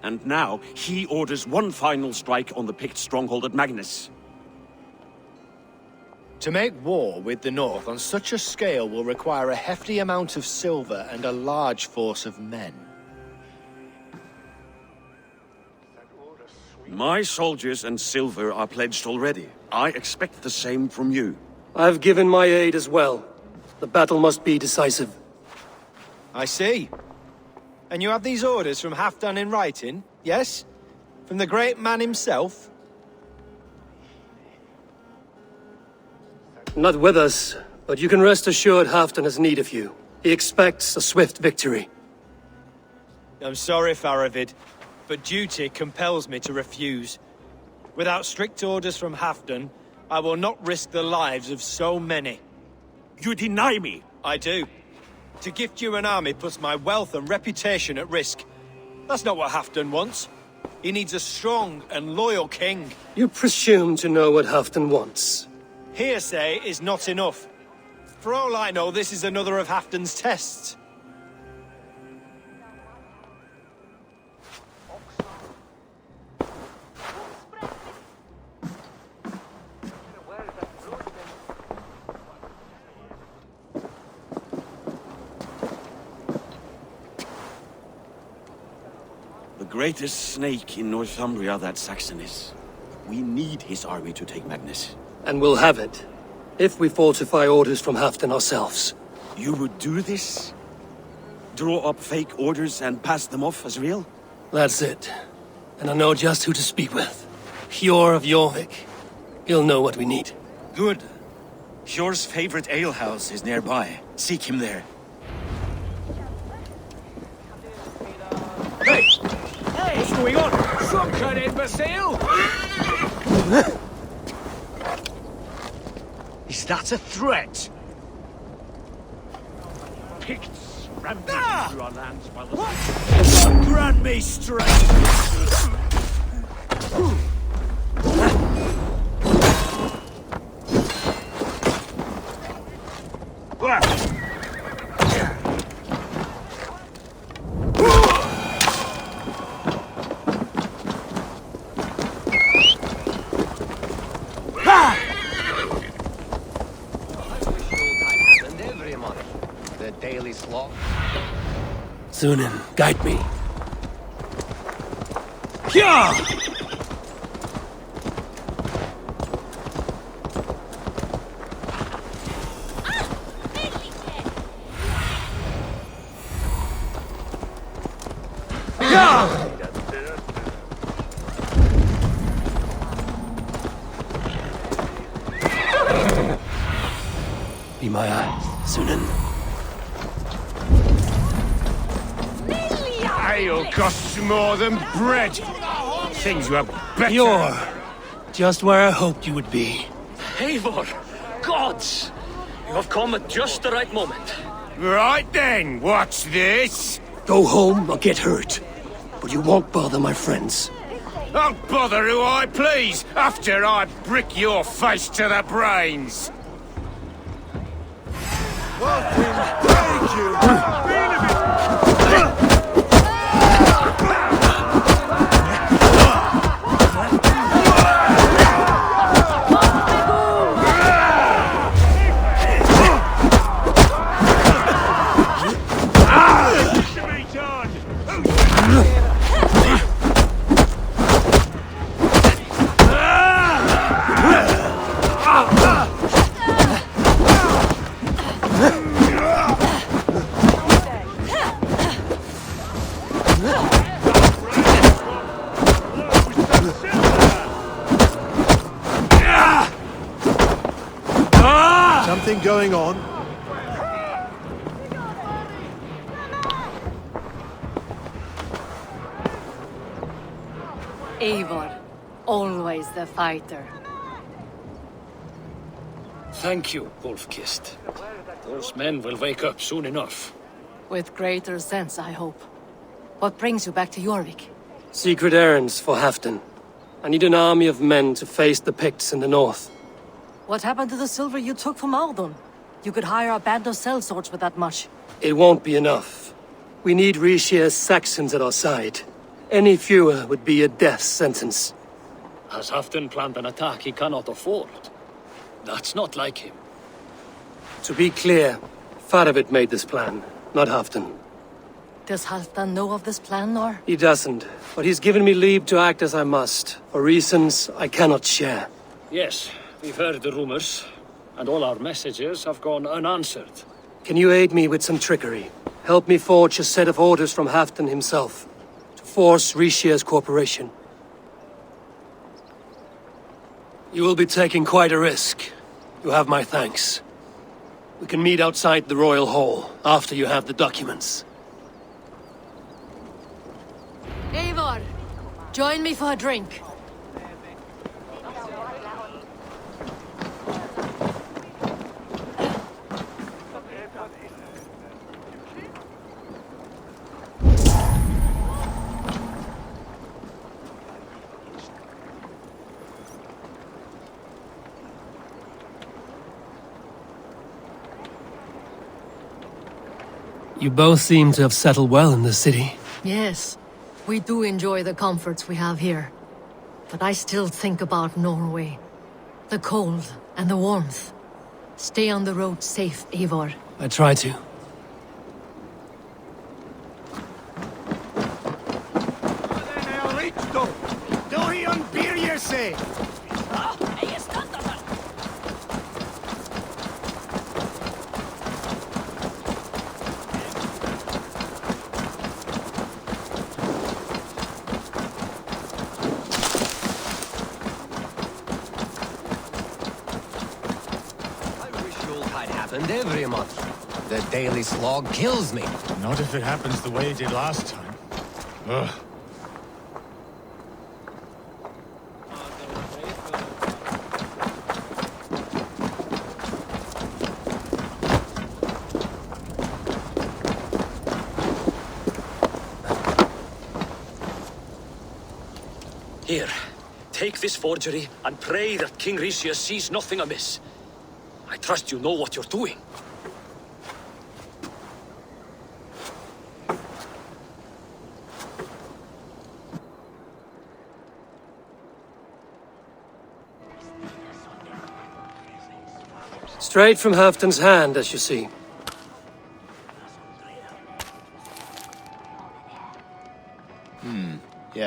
And now, he orders one final strike on the Pict stronghold at Magnus. To make war with the North on such a scale will require a hefty amount of silver and a large force of men. My soldiers and silver are pledged already. I expect the same from you. I've given my aid as well. The battle must be decisive. I see. And you have these orders from Halfdan in writing, yes? From the great man himself? Not with us, but you can rest assured Halfdan has need of you. He expects a swift victory. I'm sorry, Faravid, but duty compels me to refuse. Without strict orders from Halfdan, I will not risk the lives of so many. You deny me! I do. To gift you an army puts my wealth and reputation at risk. That's not what Halfdan wants. He needs a strong and loyal king. You presume to know what Halfdan wants. Hearsay is not enough. For all I know, this is another of Halfdan's tests. The greatest snake in Northumbria that Saxon is. We need his army to take Magnus. And we'll have it, if we falsify orders from Halfdan ourselves. You would do this? Draw up fake orders and pass them off as real? That's it. And I know just who to speak with. Hjor of Jorvik. He'll know what we need. Good. Hjor's favorite alehouse is nearby. Seek him there. Hey! Hey! What's going on? Some kind of imbecile! Is that a threat? Picts rampaging through our lands while the... Grant me strength! slog. Sunan, guide me. Be my eyes, Sunan. Ale costs more than bread. Things were better. You're just where I hoped you would be. Eivor! Gods! You have come at just the right moment. Right then, what's this? Go home or get hurt. But you won't bother my friends. I'll bother who I please after I brick your face to the brains. Thank you! Something going on? Eivor, always the fighter. Thank you, Wolf-Kissed. Those men will wake up soon enough. With greater sense, I hope. What brings you back to Jorvik? Secret errands for Halfdan. I need an army of men to face the Picts in the north. What happened to the silver you took from Aldon? You could hire a band of sellswords with that much. It won't be enough. We need Rishia's Saxons at our side. Any fewer would be a death sentence. Has Halfdan planned an attack he cannot afford? That's not like him. To be clear, Faravid made this plan, not Halfdan. Does Halfdan know of this plan, or? He doesn't, but he's given me leave to act as I must, for reasons I cannot share. Yes, we've heard the rumors, and all our messages have gone unanswered. Can you aid me with some trickery? Help me forge a set of orders from Halfdan himself, to force Rishia's cooperation. You will be taking quite a risk. You have my thanks. We can meet outside the Royal Hall, after you have the documents. Eivor, join me for a drink. You both seem to have settled well in the city. Yes, we do enjoy the comforts we have here. But I still think about Norway. The cold and the warmth. Stay on the road safe, Eivor. I try to. Every month. The daily slog kills me. Not if it happens the way it did last time. Ugh. Here, take this forgery and pray that King Rishia sees nothing amiss. I trust you know what you're doing. Straight from Halfdan's hand, as you see.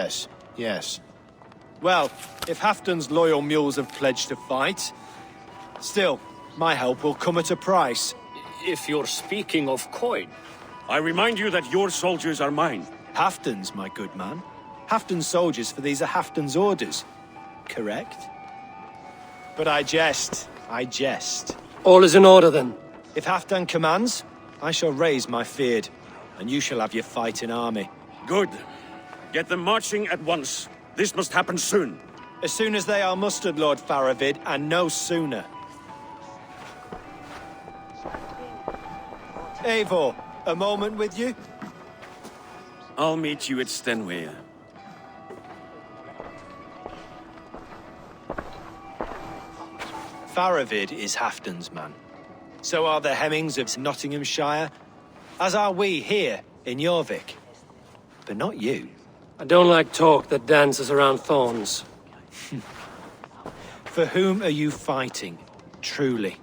Yes, yes. Well, if Halfdan's loyal mules have pledged to fight, still, my help will come at a price. If you're speaking of coin. I remind you that your soldiers are mine. Halfdan's, my good man. Halfdan's soldiers, for these are Halfdan's orders. Correct? But I jest. I jest. All is in order, then. If Halfdan commands, I shall raise my feared, and you shall have your fighting army. Good. Get them marching at once. This must happen soon. As soon as they are mustered, Lord Faravid, and no sooner. Eivor, a moment with you? I'll meet you at Stenway. Faravid is Halfdan's man. So are the Hemmings of Nottinghamshire, as are we here in Jorvik. But not you. I don't like talk that dances around thorns. For whom are you fighting, truly?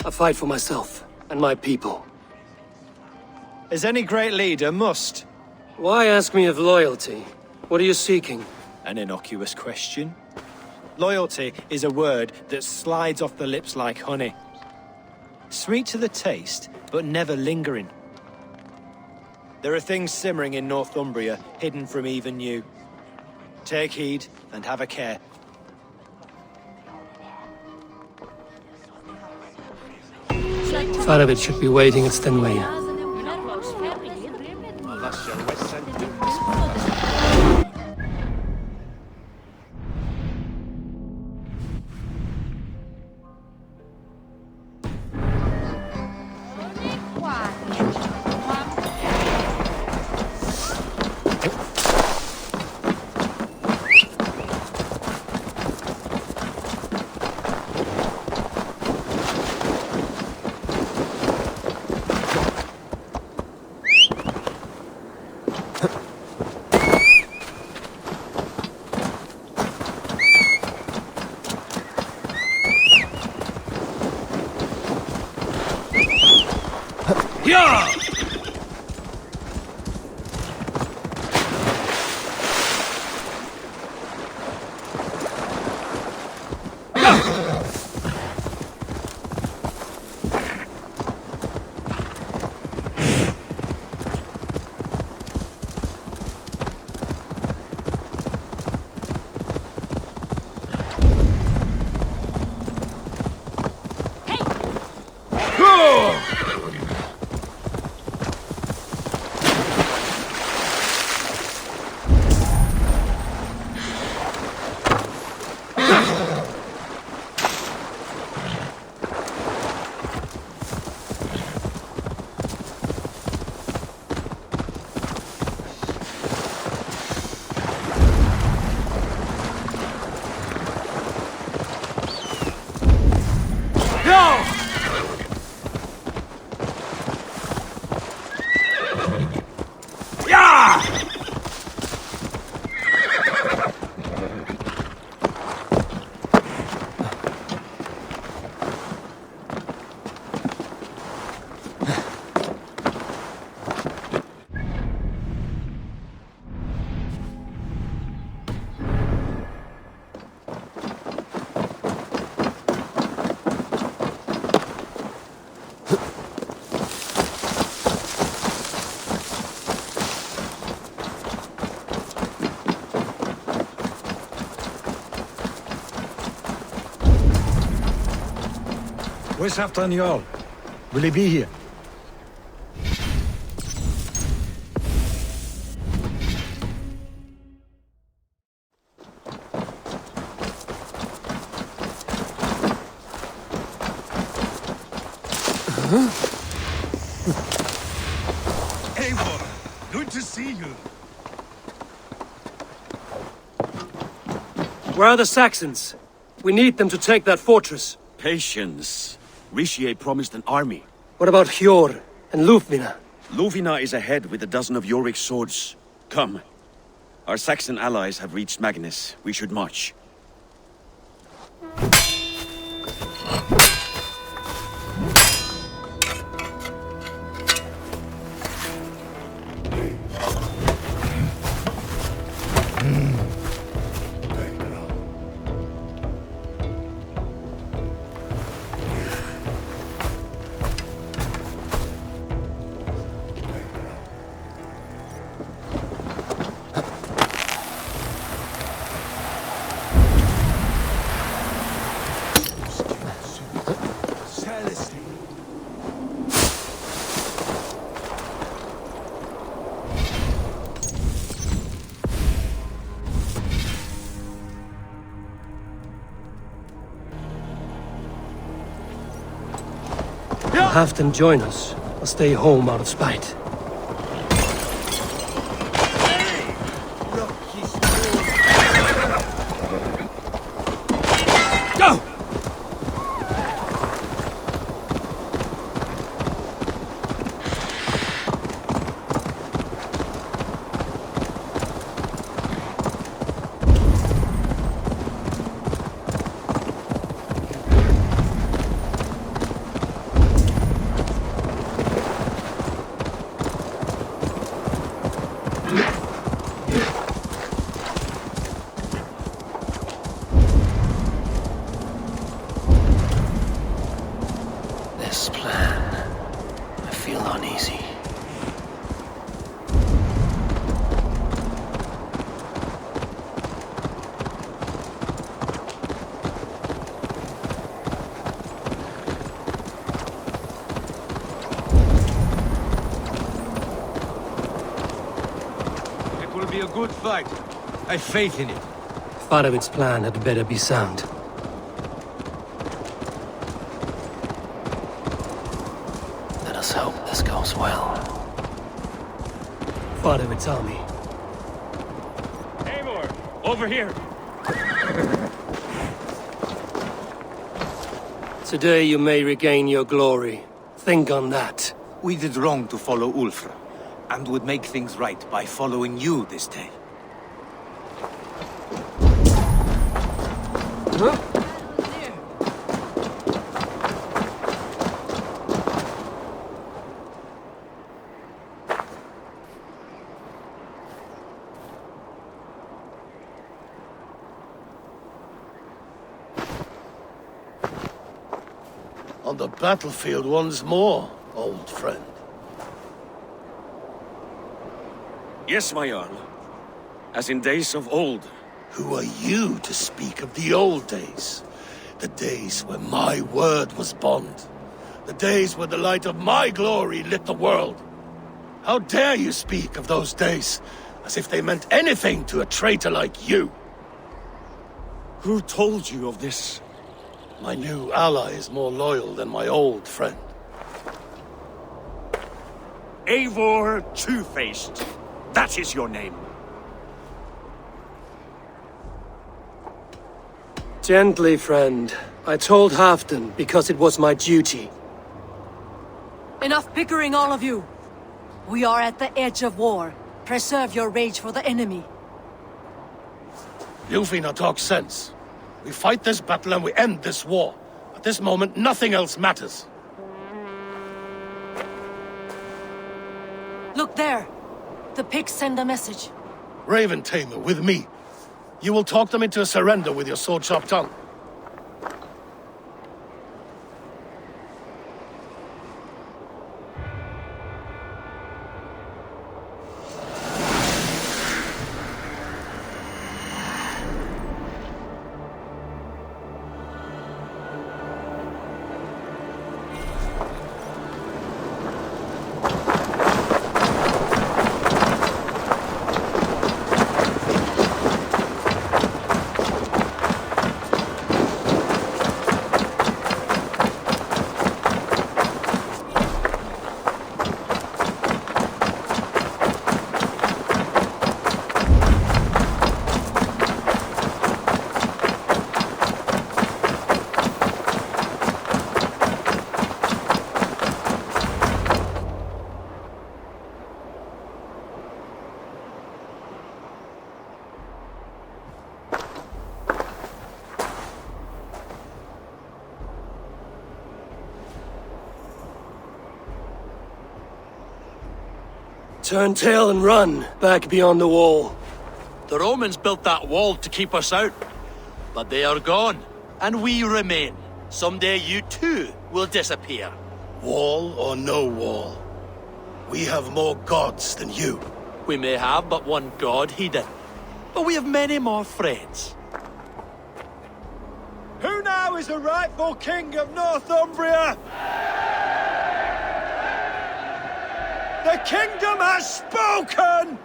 I fight for myself and my people. As any great leader must. Why ask me of loyalty? What are you seeking? An innocuous question. Loyalty is a word that slides off the lips like honey. Sweet to the taste, but never lingering. There are things simmering in Northumbria, hidden from even you. Take heed and have a care. Faravid should be waiting at Stenway. Where's Halfdan Jarl? Will he be here? Eivor, good to see you. Where are the Saxons? We need them to take that fortress. Patience. Richier promised an army. What about Hjor and Lufvina? Lufvina is ahead with a dozen of Jorik's swords. Come. Our Saxon allies have reached Magnus. We should march. have them join us, or stay home out of spite. Go! This plan, I feel uneasy. It will be a good fight. I have faith in it. Farovit's plan had better be sound. Let us hope this goes well. Farovit's army. Eivor, over here. Today you may regain your glory. Think on that. We did wrong to follow Ulfra, and would make things right by following you this day. On the battlefield once more, old friend. Yes, my Jarl. As in days of old. Who are you to speak of the old days? The days where my word was bond. The days where the light of my glory lit the world. How dare you speak of those days, as if they meant anything to a traitor like you? Who told you of this? My new ally is more loyal than my old friend. Eivor Two-Faced. That is your name. Gently, friend. I told Halfdan because it was my duty. Enough bickering, all of you! We are at the edge of war. Preserve your rage for the enemy. Ljufina talks sense. We fight this battle and we end this war. At this moment, nothing else matters. Look there! The pigs send a message. Raven Tamer, with me. You will talk them into a surrender with your sword-sharp tongue. Turn tail and run, back beyond the wall. The Romans built that wall to keep us out. But they are gone, and we remain. Someday you too will disappear. Wall or no wall, we have more gods than you. We may have but one god, Hedon. But we have many more friends. Who now is the rightful king of Northumbria? The kingdom has spoken!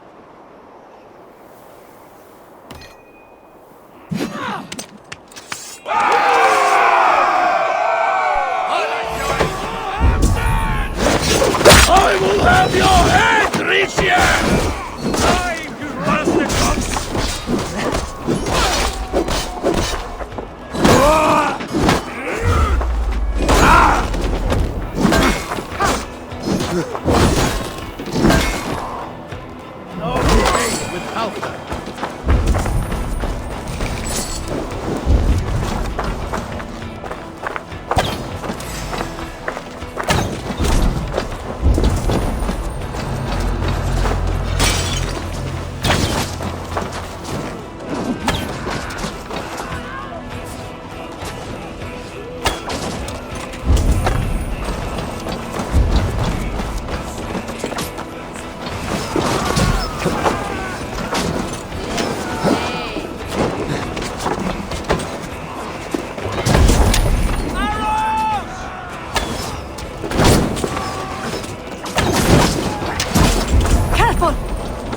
with Alpha.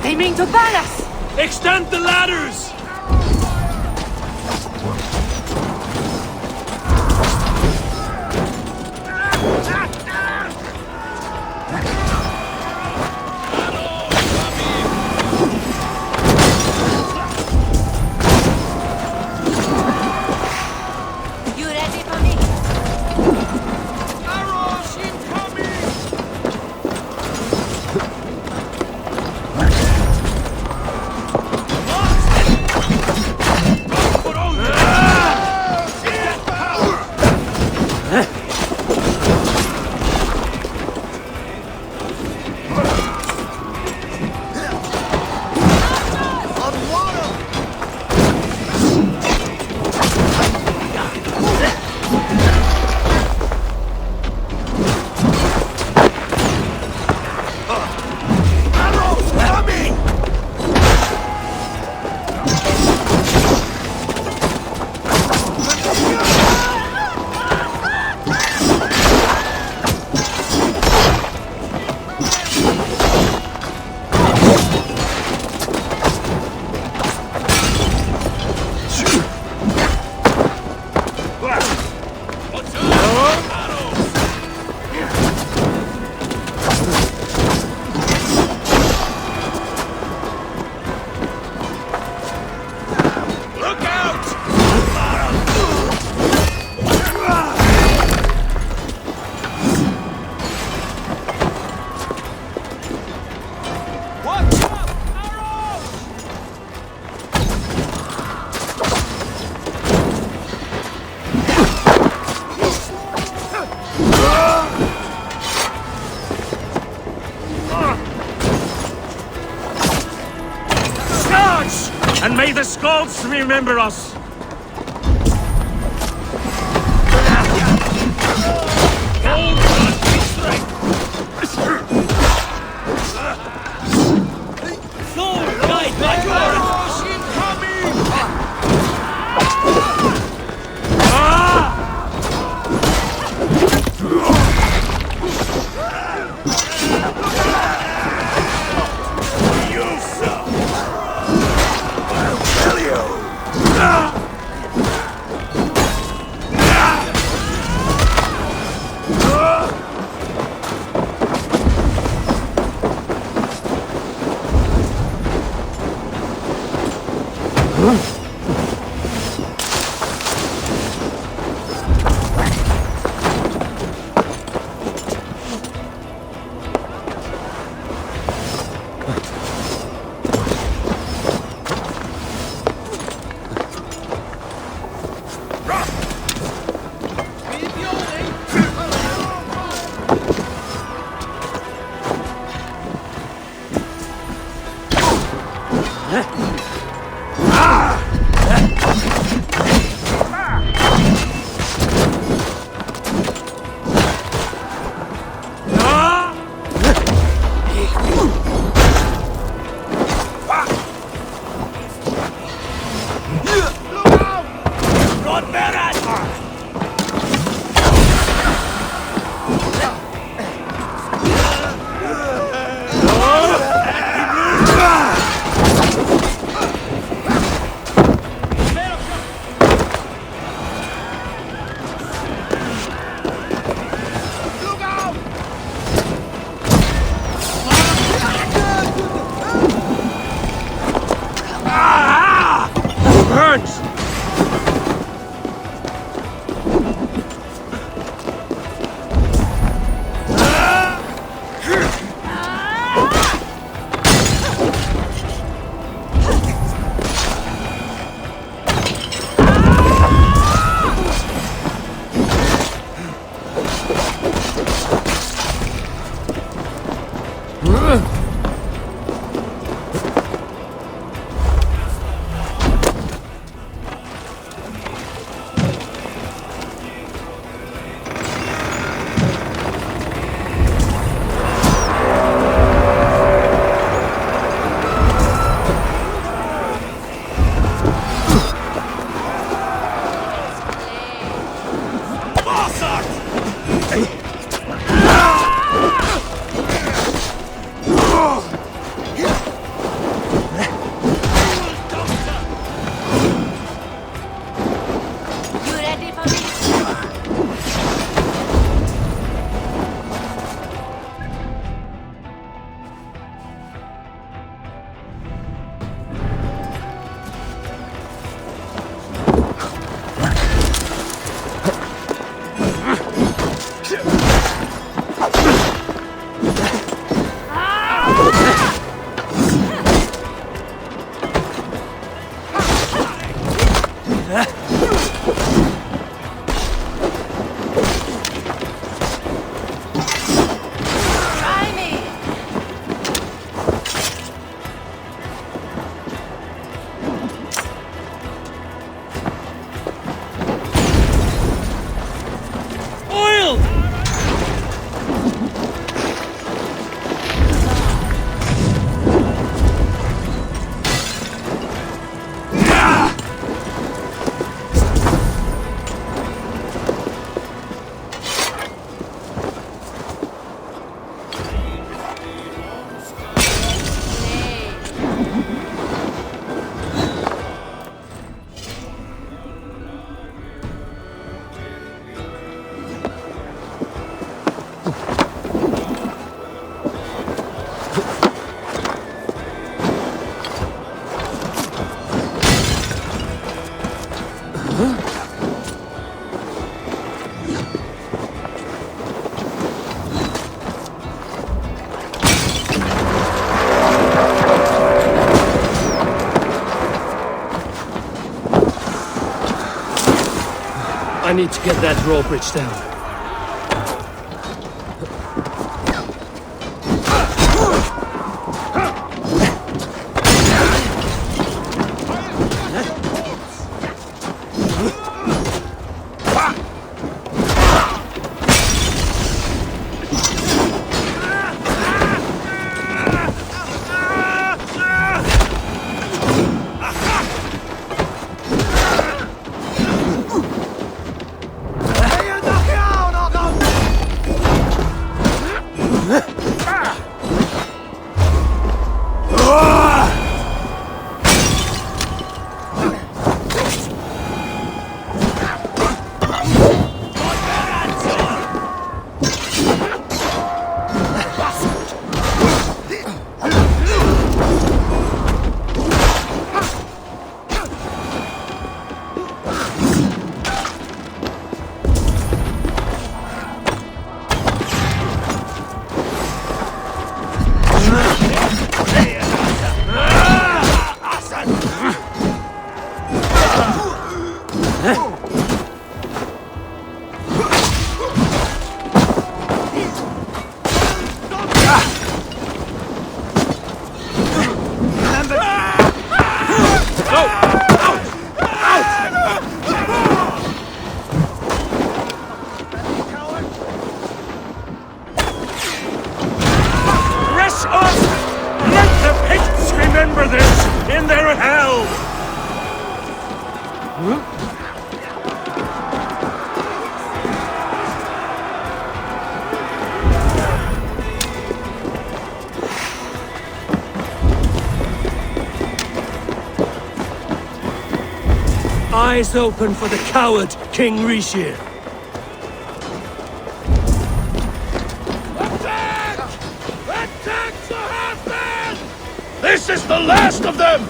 They mean to ban us! Extend the ladders! You ready for me? Arrows incoming! And may the Skalds remember us! I need to get that drawbridge down. Eyes open for the coward, King Rishir. Attack! Attack the half-men! This is the last of them!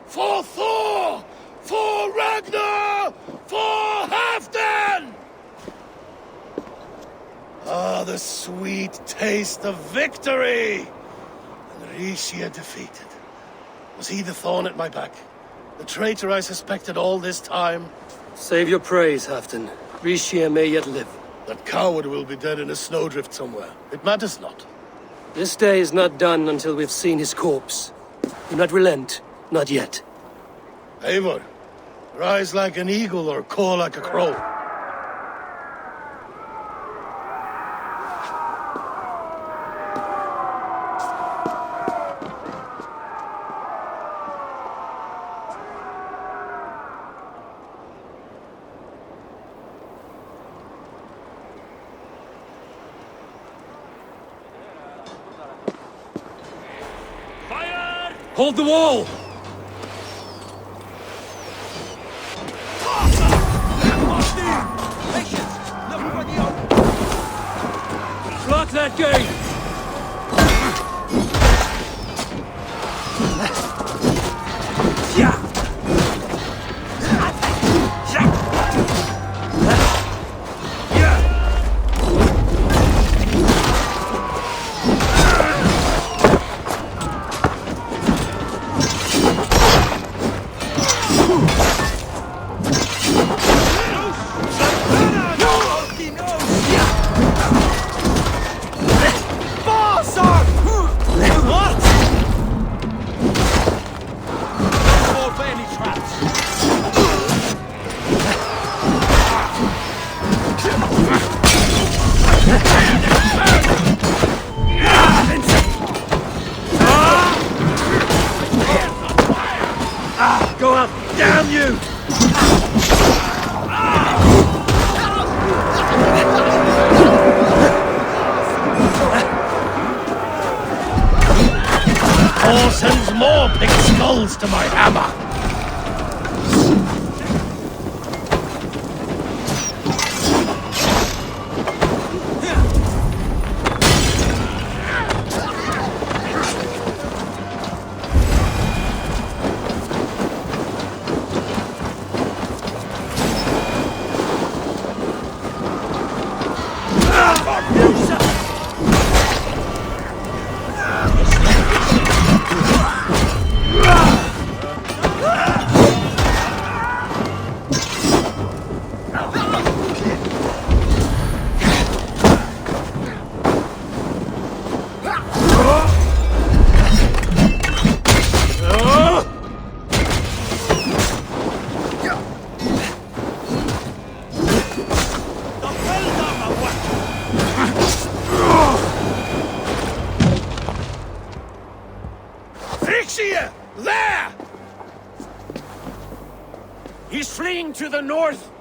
For Thor! For Ragnar! For Halfdan! Ah, the sweet taste of victory! And Rishir defeated. Was he the thorn at my back? The traitor I suspected all this time? Save your praise, Halfdan. Rishir may yet live. That coward will be dead in a snowdrift somewhere. It matters not. This day is not done until we've seen his corpse. Do not relent. Not yet. Eivor, rise like an eagle or caw like a crow. Fire! Hold the wall! Block that gate! more picked skulls to my hammer! There! He's fleeing to the north.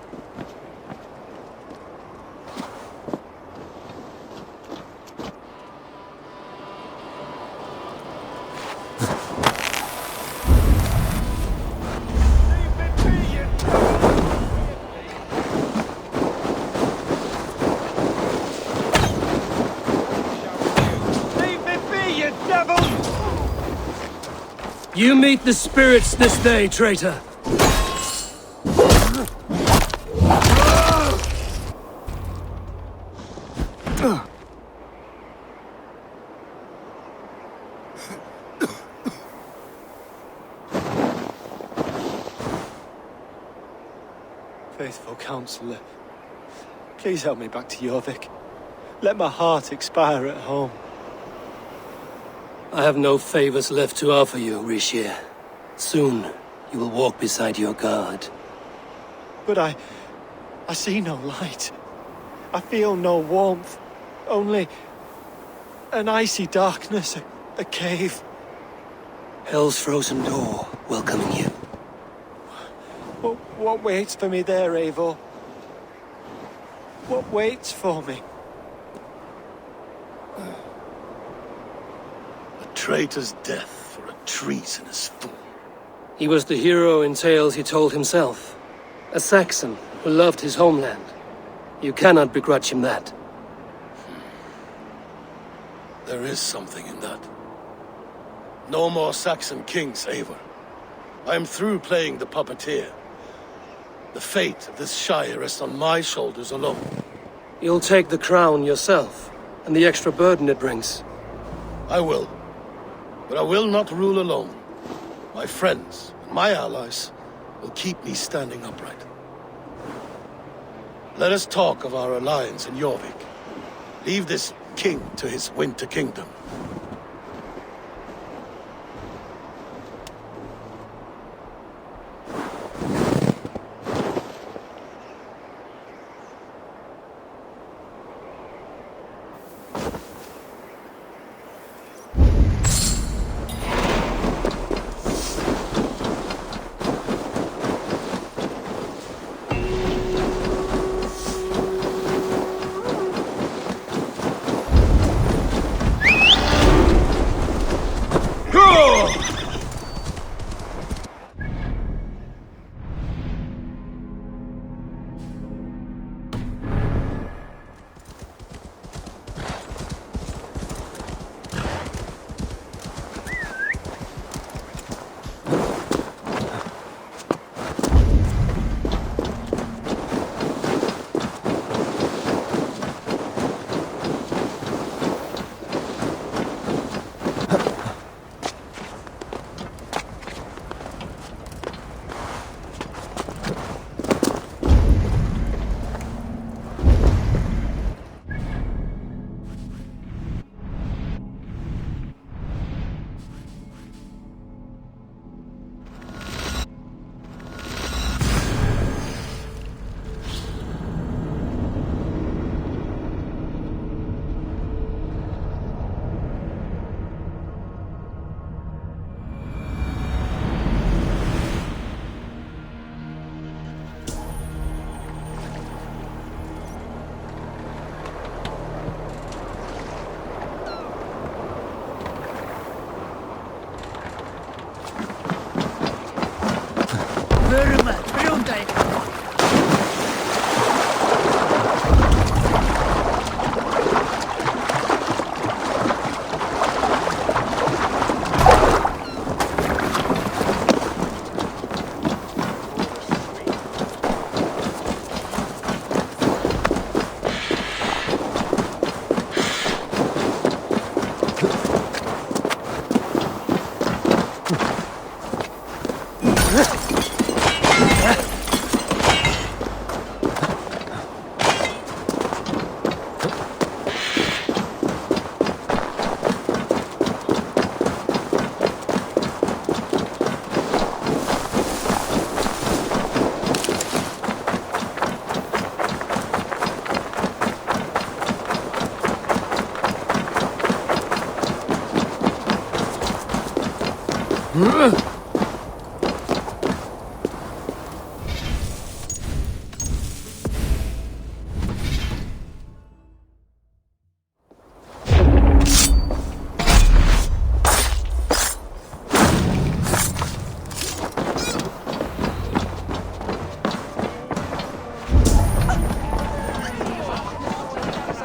You meet the spirits this day, traitor. Faithful counselor, please help me back to Jorvik. Let my heart expire at home. I have no favors left to offer you, Rishir. Soon, you will walk beside your guard. But I see no light. I feel no warmth. Only an icy darkness, a cave. Hell's frozen door welcoming you. What waits for me there, Eivor? What waits for me? A traitor's death for a treasonous fool. He was the hero in tales he told himself. A Saxon who loved his homeland. You cannot begrudge him that. There is something in that. No more Saxon kings, Eivor. I am through playing the puppeteer. The fate of this shire rests on my shoulders alone. You'll take the crown yourself, and the extra burden it brings. I will. But I will not rule alone. My friends and my allies will keep me standing upright. Let us talk of our alliance in Jorvik. Leave this king to his winter kingdom.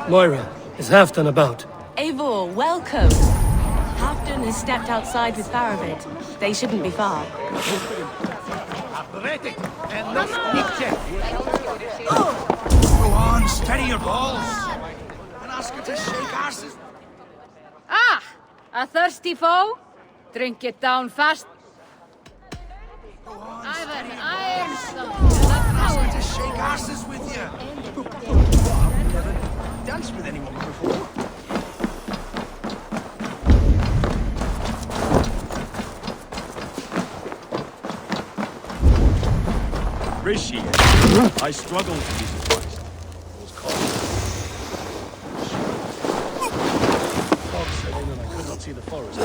Moira, is Halfdan about? Eivor, welcome. Halfdan has stepped outside with Faravid. They shouldn't be far. Go on, steady your balls. And ask her to shake asses. Ah! A thirsty foe? Drink it down fast. Ivor, iron Ask her to shake asses with you. I've never danced with anyone before. Appreciate it. I struggle to be surprised. Those calls. Fog set in and I could not see the forest.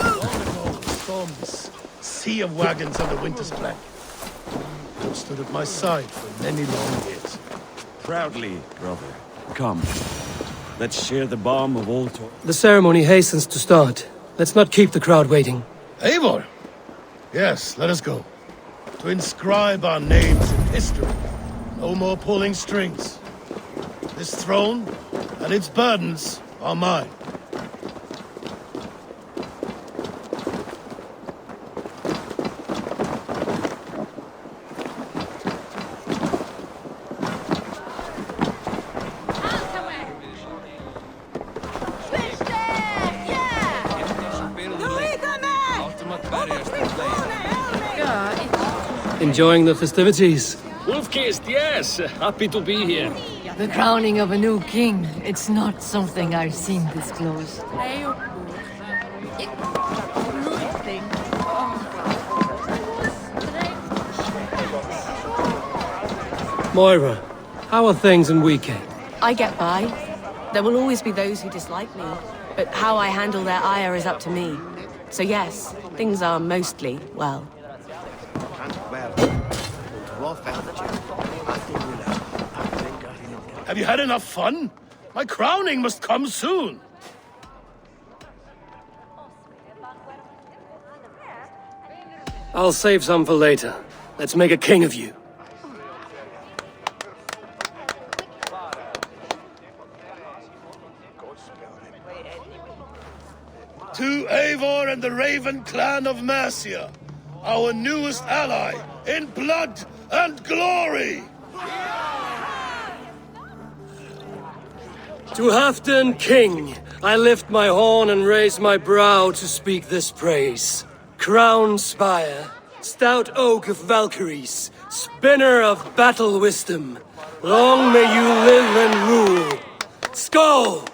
Long ago, the storm, this sea of wagons and the winter's plague. You stood at my side for many long years. Proudly, brother. Come. Let's share the balm of old talk. The ceremony hastens to start. Let's not keep the crowd waiting. Eivor! Yes, let us go. To inscribe our names in history. No more pulling strings. This throne and its burdens are mine. Enjoying the festivities? Wolf-kissed, yes. Happy to be here. The crowning of a new king. It's not something I've seen this close. Moira, how are things in Viking? I get by. There will always be those who dislike me, but how I handle their ire is up to me. So yes, things are mostly well. Have you had enough fun? My crowning must come soon. I'll save some for later. Let's make a king of you. To Eivor and the Raven clan of Mercia, our newest ally in blood and glory! To Halfdan, king, I lift my horn and raise my brow to speak this praise. Crown spire, stout oak of Valkyries, spinner of battle wisdom, long may you live and rule. Skull!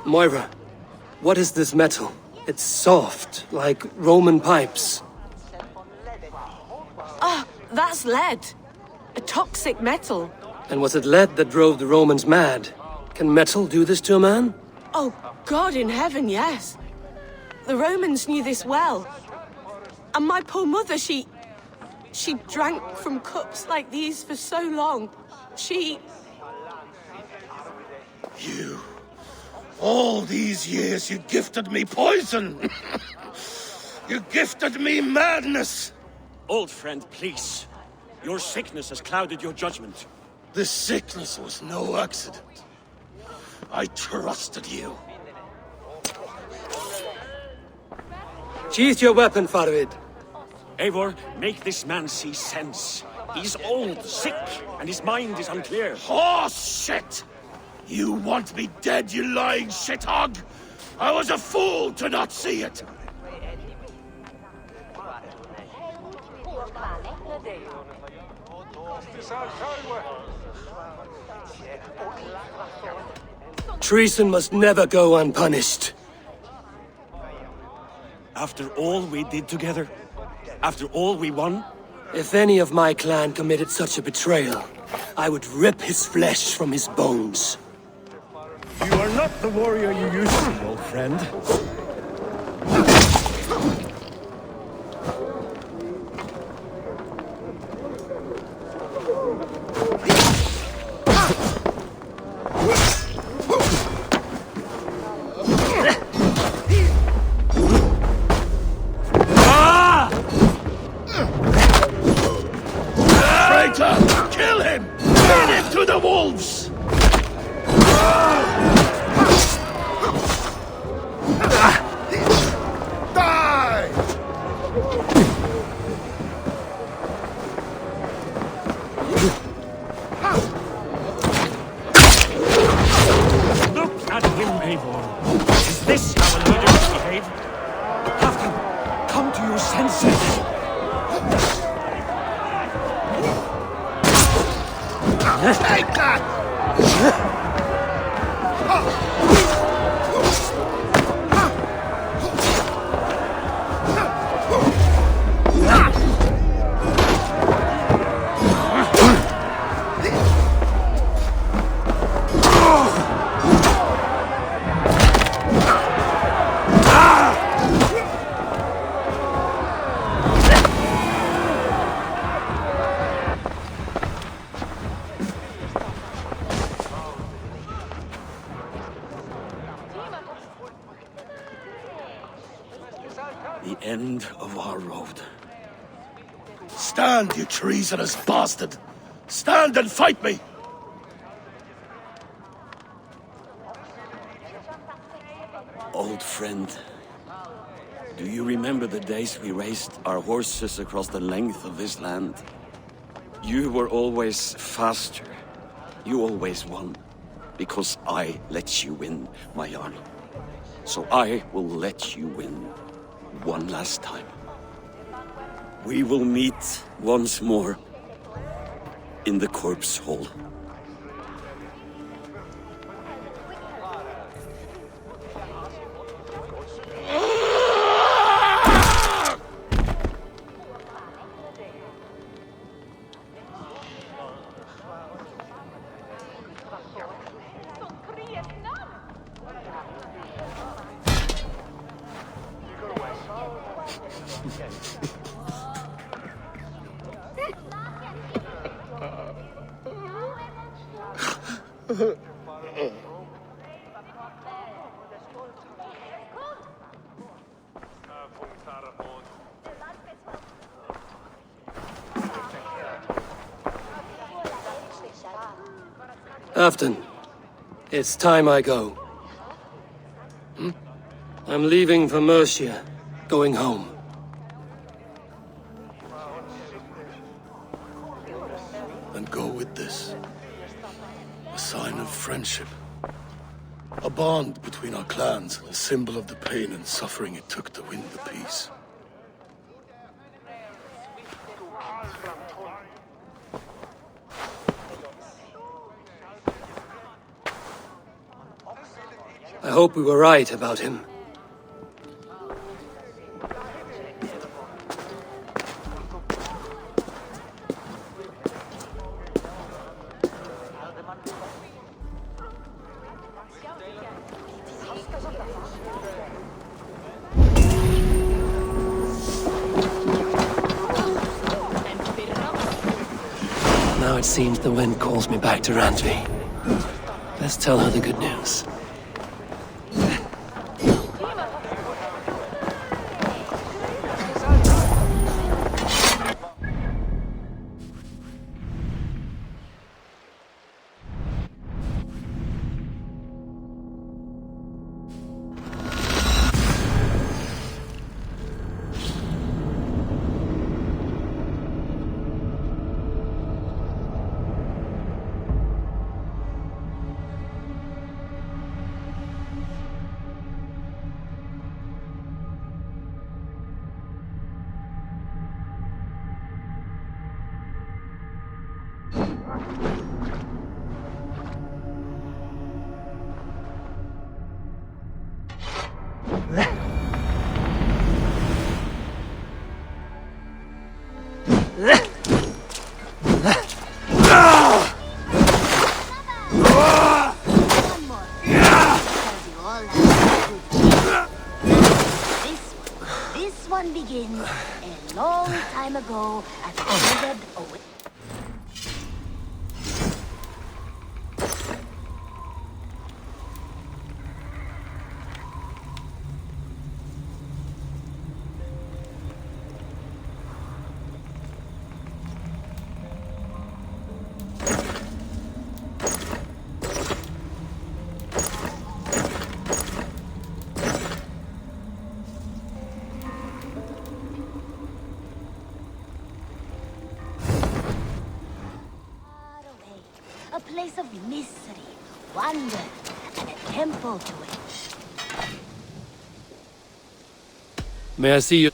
Moira, what is this metal? It's soft, like Roman pipes. Ah, that's lead. A toxic metal. And was it lead that drove the Romans mad? Can metal do this to a man? Oh, God in heaven, yes. The Romans knew this well. And my poor mother, she drank from cups like these for so long. You... All these years you gifted me poison! You gifted me madness! Old friend, please. Your sickness has clouded your judgment. This sickness was no accident. I trusted you. Sheath your weapon, Faravid. Eivor, make this man see sense. He's old, sick, and his mind is unclear. Horse shit! You want me dead, you lying shithog? I was a fool to not see it! Treason must never go unpunished. After all we did together, After all we won? If any of my clan committed such a betrayal, I would rip his flesh from his bones. You are not the warrior you used to be, old friend. Kill him! Feed him to the wolves! Die! Look at him, Eivor. Is this how a leader should behave? Halfdan, come to your senses. Take that! The end of our road. Stand, you treasonous bastard! Stand and fight me! Old friend, do you remember the days we raced our horses across the length of this land? You were always faster. You always won. Because I let you win, my Jarl. So I will let you win one last time. We will meet once more in the corpse hall. Halfdan, it's time I go. I'm leaving for Mercia, going home. And go with this. A sign of friendship. A bond between our clans, a symbol of the pain and suffering it took to win the peace. I hope we were right about him. Now it seems the wind calls me back to Randvi. Let's tell her the good news. This one begins a long time ago at the desert away. A place of mystery, wonder, and a temple to it. May I see you?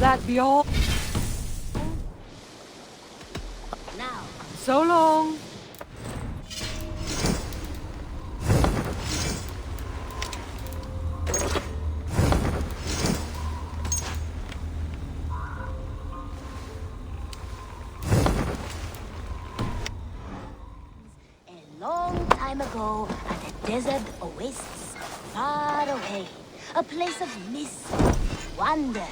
That be all? Now. So long. A long time ago at a desert oasis, far away, a place of mystery, wonder.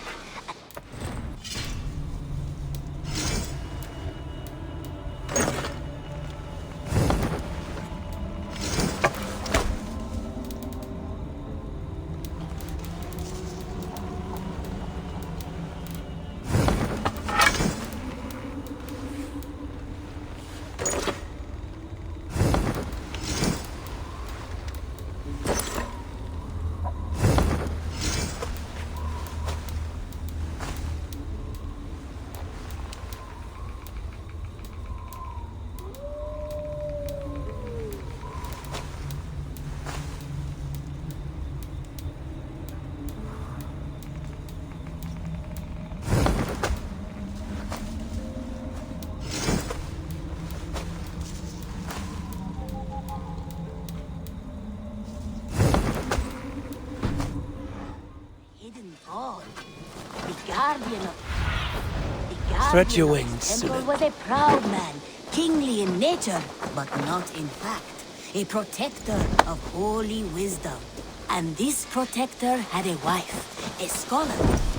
Spread your wings, Temple was a proud man, kingly in nature, but not in fact. A protector of holy wisdom. And this protector had a wife, a scholar,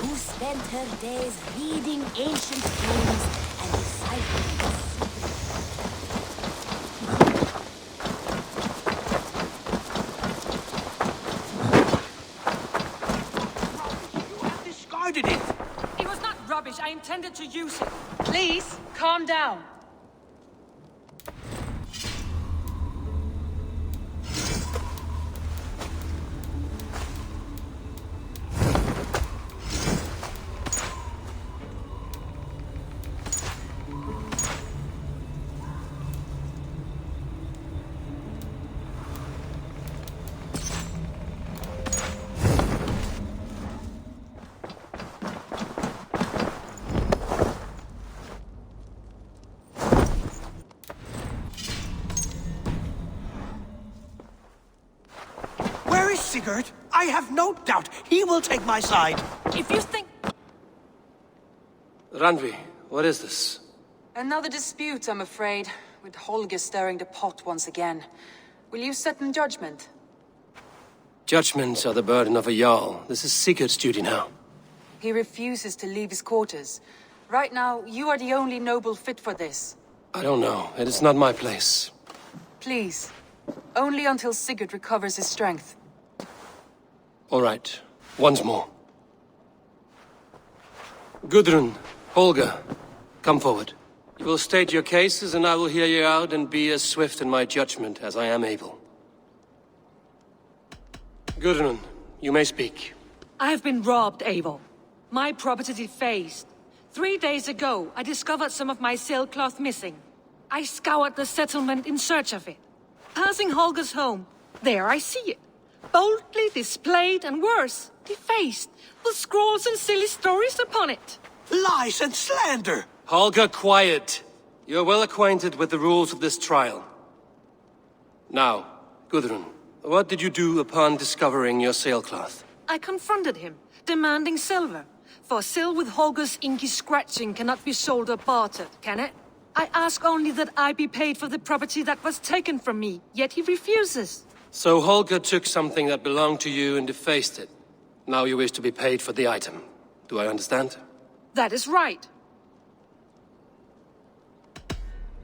who spent her days reading ancient tomes and deciphering. Discarded it! It was not rubbish. I intended to use it. Please, calm down. Sigurd. I have no doubt he will take my side. If you think... Randvi, what is this? Another dispute, I'm afraid, with Holger stirring the pot once again. Will you set in judgment? Judgments are the burden of a Jarl. This is Sigurd's duty now. He refuses to leave his quarters. Right now, you are the only noble fit for this. I don't know. It is not my place. Please. Only until Sigurd recovers his strength. All right. Once more. Gudrun, Holger, come forward. You will state your cases, and I will hear you out and be as swift in my judgment as I am able. Gudrun, you may speak. I have been robbed, Eivor. My property defaced. 3 days ago, I discovered some of my sailcloth missing. I scoured the settlement in search of it. Passing Holger's home, there I see it. Boldly displayed and worse, defaced, with scrawls and silly stories upon it. Lies and slander! Holger, quiet. You're well acquainted with the rules of this trial. Now, Gudrun, what did you do upon discovering your sailcloth? I confronted him, demanding silver. For sil with Holger's inky scratching cannot be sold or bartered, can it? I ask only that I be paid for the property that was taken from me, yet he refuses. So Holger took something that belonged to you and defaced it. Now you wish to be paid for the item. Do I understand? That is right.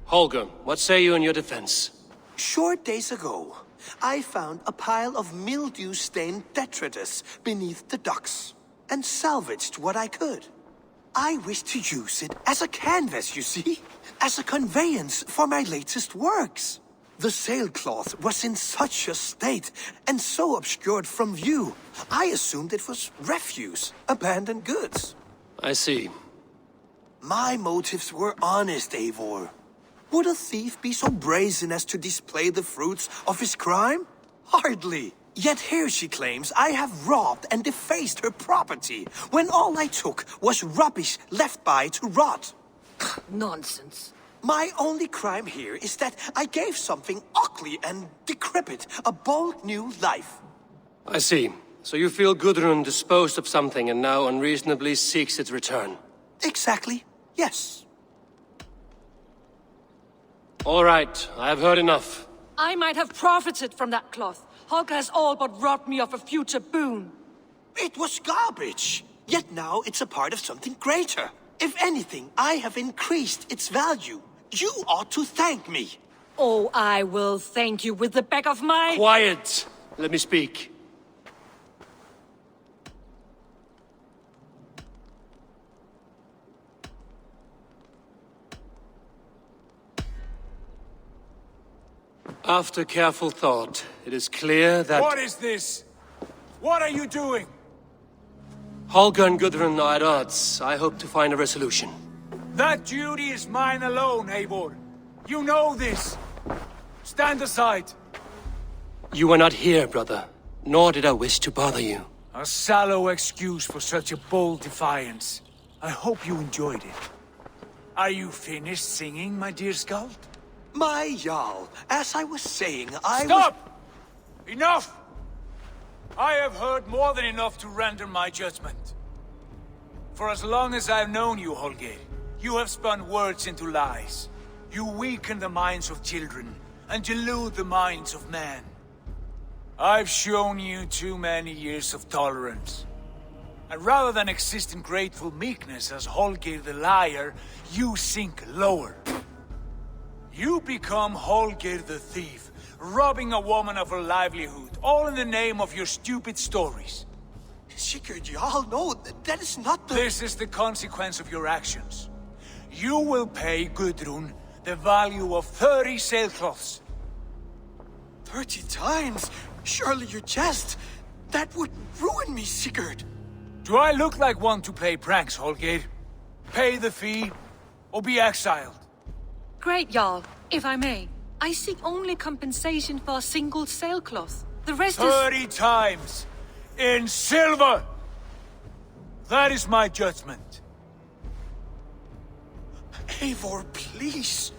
Holger, what say you in your defense? Short days ago, I found a pile of mildew-stained detritus beneath the docks, and salvaged what I could. I wish to use it as a canvas, you see? As a conveyance for my latest works. The sailcloth was in such a state, and so obscured from view, I assumed it was refuse, abandoned goods. I see. My motives were honest, Eivor. Would a thief be so brazen as to display the fruits of his crime? Hardly. Yet here she claims I have robbed and defaced her property, when all I took was rubbish left by to rot. Nonsense. My only crime here is that I gave something ugly and decrepit a bold new life. I see. So you feel Gudrun disposed of something and now unreasonably seeks its return? Exactly, yes. All right, I have heard enough. I might have profited from that cloth. Holger has all but robbed me of a future boon. It was garbage. Yet now it's a part of something greater. If anything, I have increased its value. You ought to thank me. Oh, I will thank you with the back of my... Quiet! Let me speak. After careful thought, it is clear that... What is this? What are you doing? Holger and Gudrun are at odds. I hope to find a resolution. That duty is mine alone, Eivor. You know this. Stand aside. You were not here, brother. Nor did I wish to bother you. A sallow excuse for such a bold defiance. I hope you enjoyed it. Are you finished singing, my dear Skald? My Jarl, as I was saying, Stop! Enough! I have heard more than enough to render my judgment. For as long as I've known you, Holger, you have spun words into lies. You weaken the minds of children, and delude the minds of men. I've shown you too many years of tolerance. And rather than exist in grateful meekness as Holger the liar, you sink lower. You become Holger the thief, robbing a woman of her livelihood, all in the name of your stupid stories. Sigurd, Jarl, no, that is not the... This is the consequence of your actions. You will pay Gudrun the value of 30 sailcloths. 30 times? Surely you jest. That would ruin me, Sigurd. Do I look like one to play pranks, Holger? Pay the fee, or be exiled. Great, Jarl. If I may, I seek only compensation for a single sailcloth. The rest 30 times! In silver! That is my judgment. Eivor, please.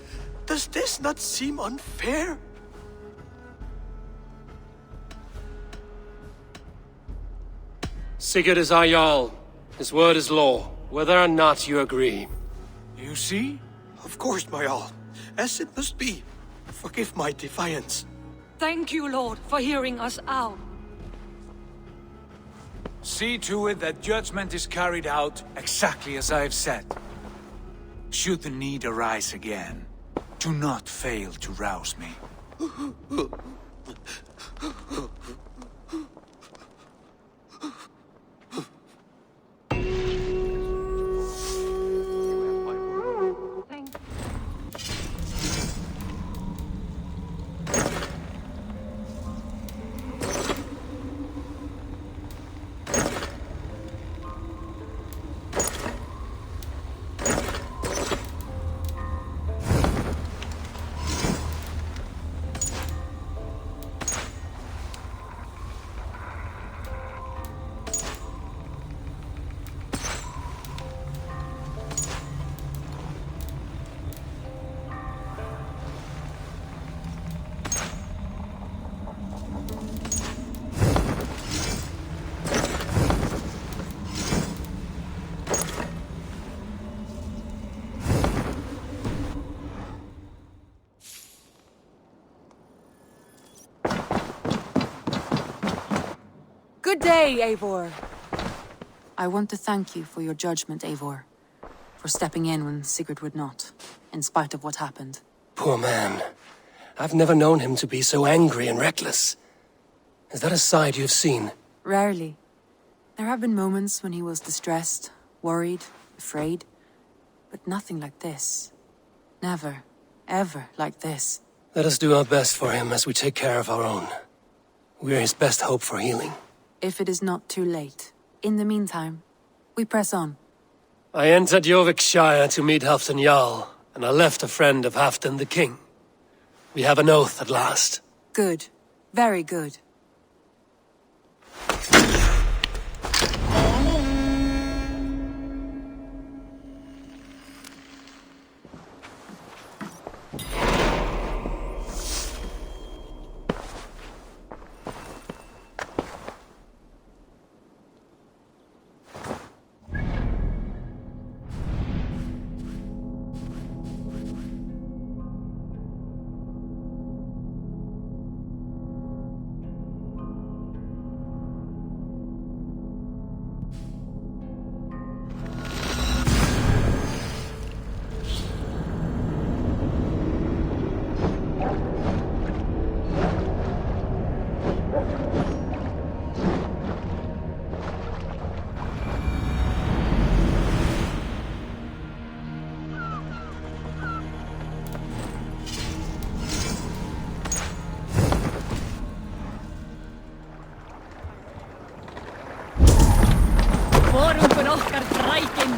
Does this not seem unfair? Sigurd is our Jarl. His word is law, whether or not you agree. You see? Of course, my all. As it must be. Forgive my defiance. Thank you, Lord, for hearing us out. See to it that judgment is carried out exactly as I have said. Should the need arise again, do not fail to rouse me. Good day, Eivor. I want to thank you for your judgment, Eivor. For stepping in when Sigurd would not, in spite of what happened. Poor man. I've never known him to be so angry and reckless. Is that a side you've seen? Rarely. There have been moments when he was distressed, worried, afraid. But nothing like this. Never, ever like this. Let us do our best for him as we take care of our own. We're his best hope for healing. If it is not too late. In the meantime, we press on. I entered Jorvikshire to meet Halfdan Jarl, and I left a friend of Halfdan the King. We have an oath at last. Good. Very good. Vorungur okkar drækin.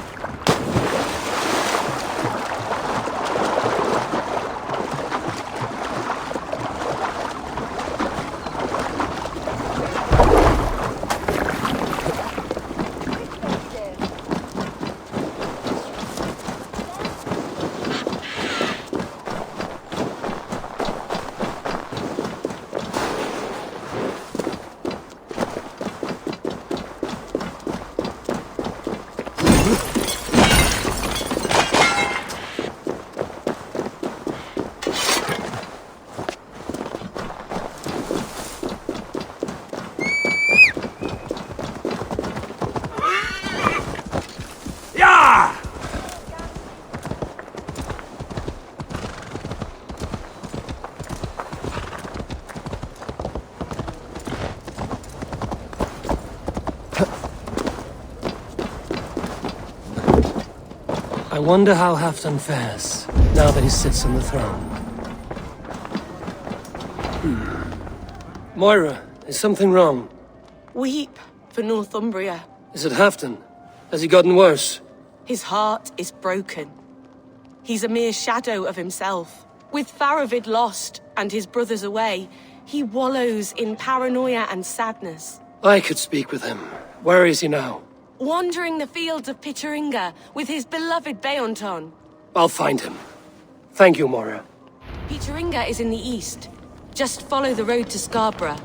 I wonder how Halfdan fares, now that he sits on the throne. Moira, is something wrong? Weep for Northumbria. Is it Halfdan? Has he gotten worse? His heart is broken. He's a mere shadow of himself. With Faravid lost and his brothers away, he wallows in paranoia and sadness. I could speak with him. Where is he now? Wandering the fields of Pittaringa with his beloved Beonton. I'll find him. Thank you, Moira. Pittaringa is in the east. Just follow the road to Scarborough.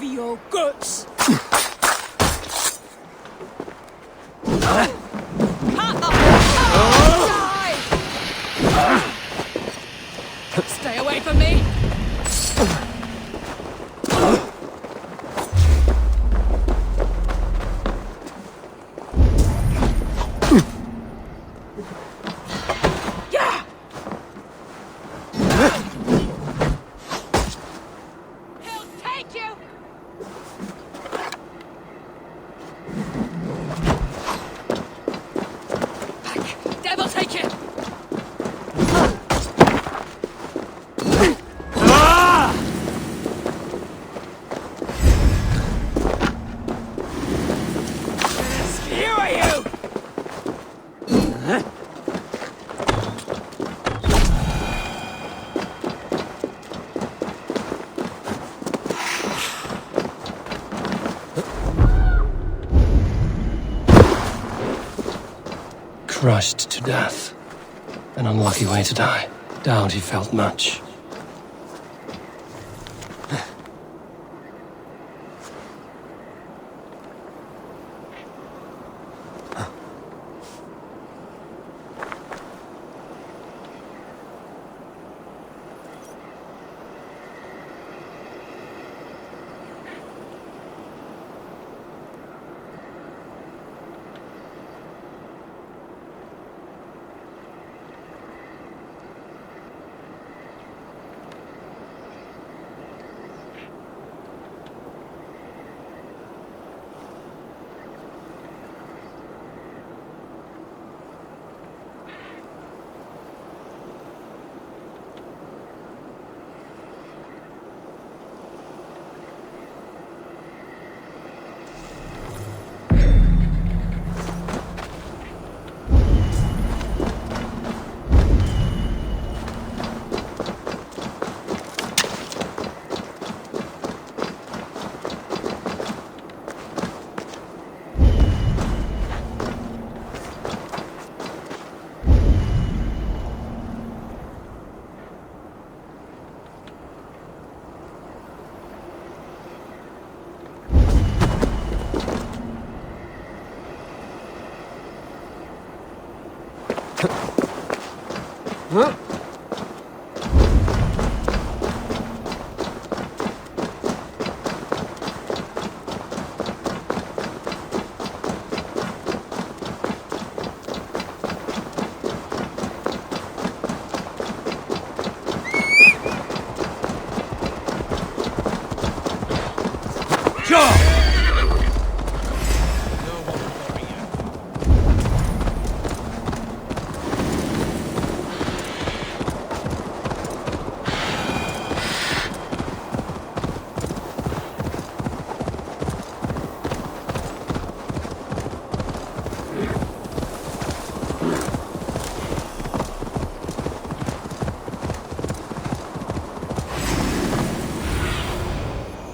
Your guts! Stay away from me! Crushed to death. An unlucky way to die. Doubt he felt much. Huh?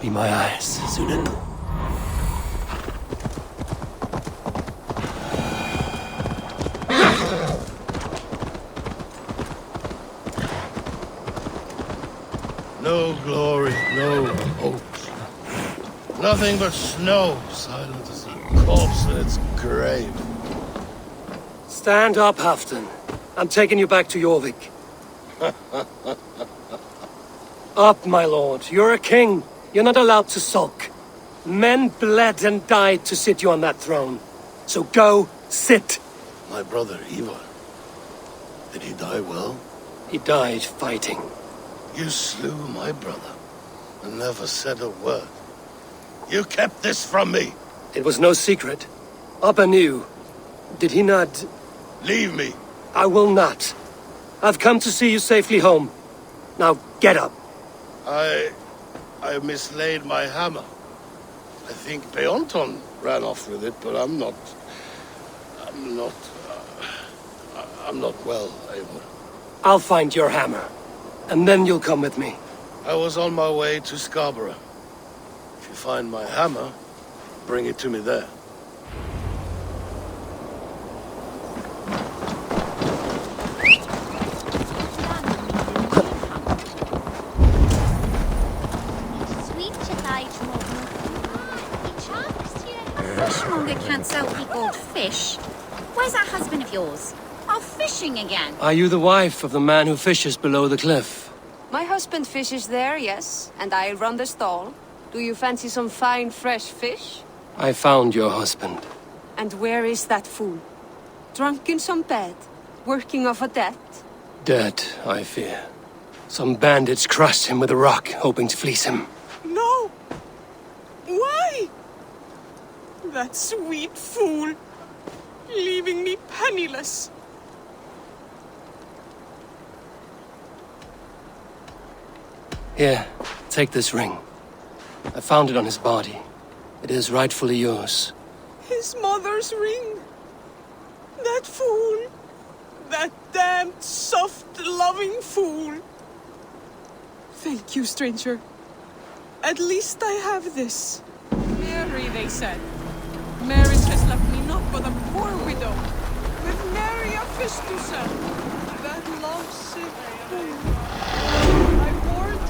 Be my eyes, Sunan. No glory, no hope. Nothing but snow, silent as a corpse in its grave. Stand up, Halfdan. I'm taking you back to Jorvik. Up, my lord. You're a king. You're not allowed to sulk. Men bled and died to sit you on that throne. So go, sit. My brother, Eivor. Did he die well? He died fighting. You slew my brother and never said a word. You kept this from me. It was no secret. Abba knew. Did he not... Leave me. I will not. I've come to see you safely home. Now get up. I mislaid my hammer. I think Beonton ran off with it, but I'm not well, Eivor. I'll find your hammer, and then you'll come with me. I was on my way to Scarborough. If you find my hammer, bring it to me there. Fishmonger can't sell people fish. Where's that husband of yours? Off fishing again. Are you the wife of the man who fishes below the cliff? My husband fishes there, yes, and I run the stall. Do you fancy some fine, fresh fish? I found your husband. And where is that fool? Drunk in some bed? Working off a debt? Dead, I fear. Some bandits crushed him with a rock, hoping to fleece him. No! Why? That sweet fool, leaving me penniless. Here, take this ring. I found it on his body. It is rightfully yours. His mother's ring. That fool. That damned, soft, loving fool. Thank you, stranger. At least I have this. Mary, they said. Marriage has left me naught but a poor widow, with nary a fish to sell. That lovesick fool. I warned.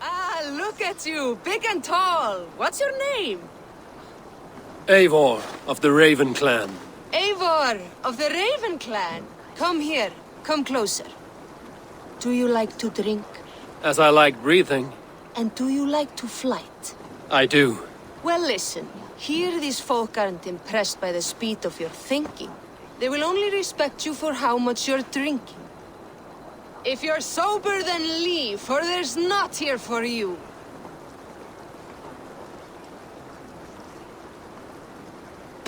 Ah, look at you, big and tall. What's your name? Eivor, of the Raven clan. Eivor, of the Raven clan. Come here, come closer. Do you like to drink? As I like breathing. And do you like to flight? I do. Well, listen. Here these folk aren't impressed by the speed of your thinking. They will only respect you for how much you're drinking. If you're sober, then leave, for there's naught here for you.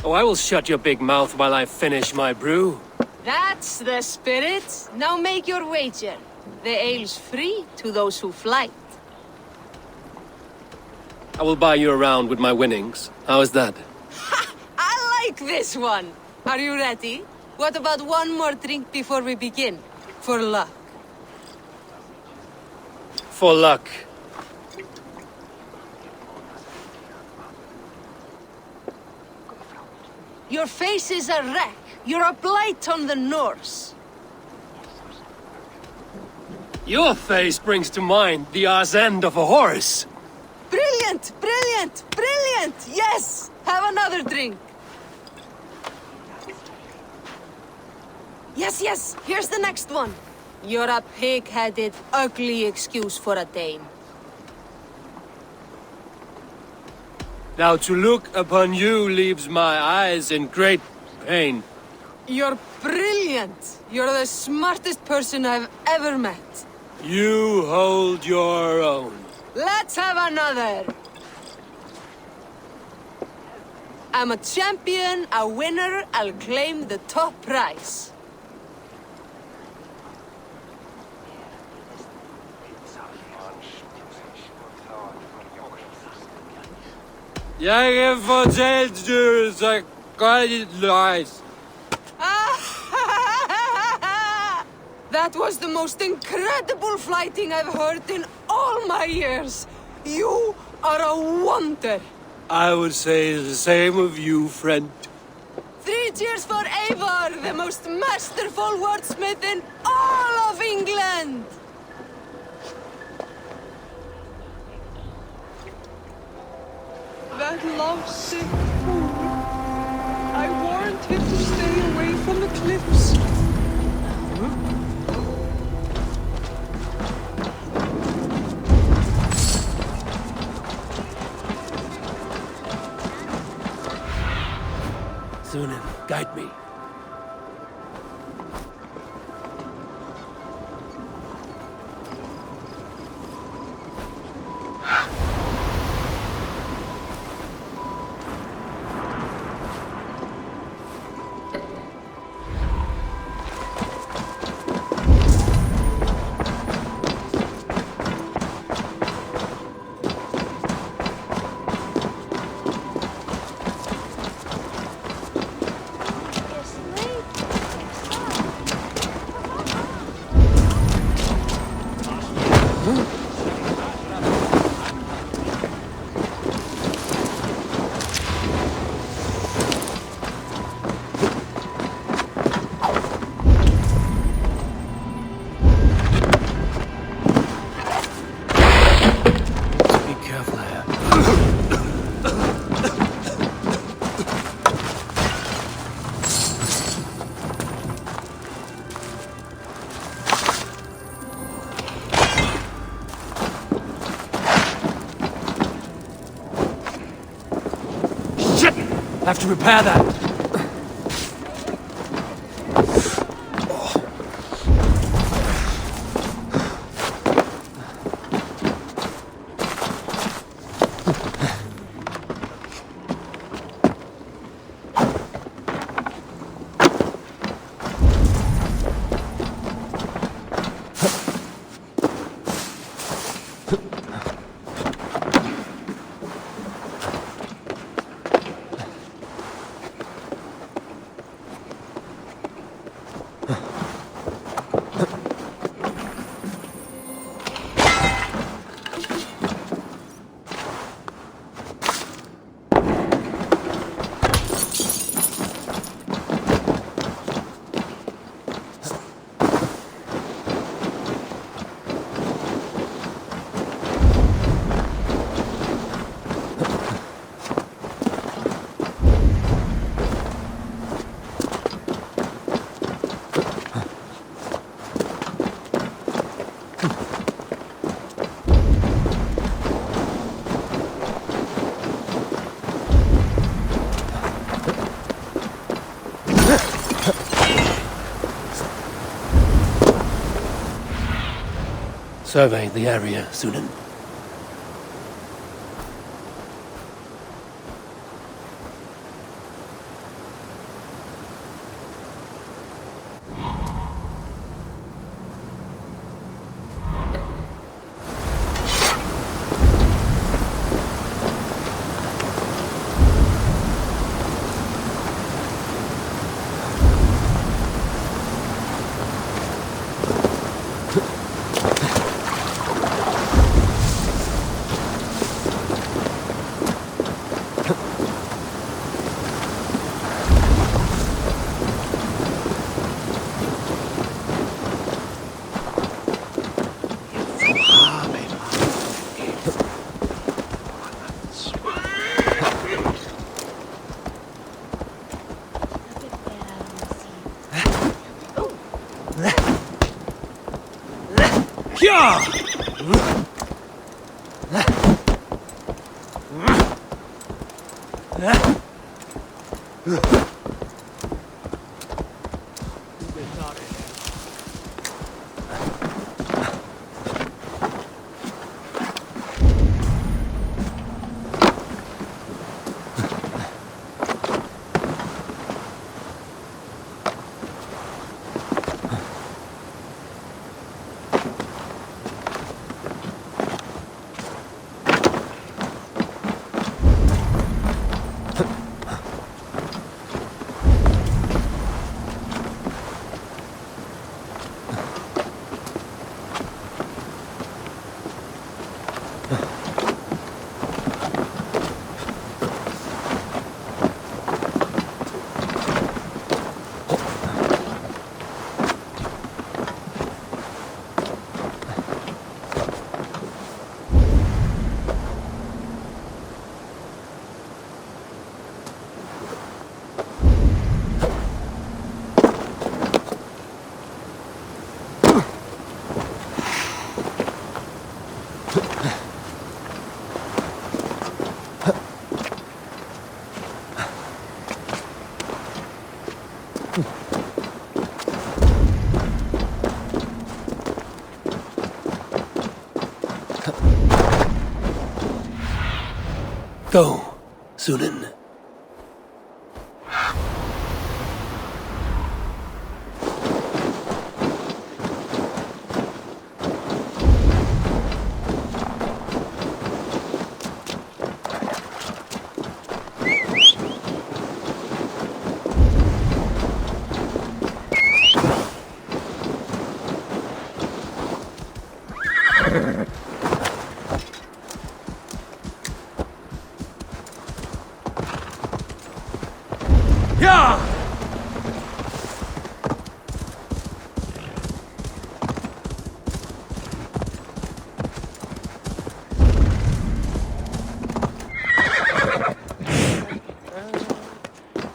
Oh, I will shut your big mouth while I finish my brew. That's the spirit. Now make your wager. The ale's free to those who flight. I will buy you around with my winnings. How is that? Ha! I like this one. Are you ready? What about one more drink before we begin? For luck. For luck. Your face is a wreck. You're a blight on the Norse. Your face brings to mind the arse end of a horse. Brilliant! Brilliant! Brilliant! Yes! Have another drink. Yes, yes! Here's the next one. You're a pig-headed, ugly excuse for a Dane. Now to look upon you leaves my eyes in great pain. You're brilliant! You're the smartest person I've ever met. You hold your own. Let's have another! I'm a champion, a winner, I'll claim the top prize. Jeg fortalte du så godt et løs. That was the most incredible fighting I've heard in all my years. You are a wonder. I would say the same of you, friend. 3 cheers for Eivor, the most masterful wordsmith in all of England. That lovesick fool. I warned him to stay away from the cliffs. Sunan, guide me. Have to repair that. Survey the area, Sunan. Go, Sunan.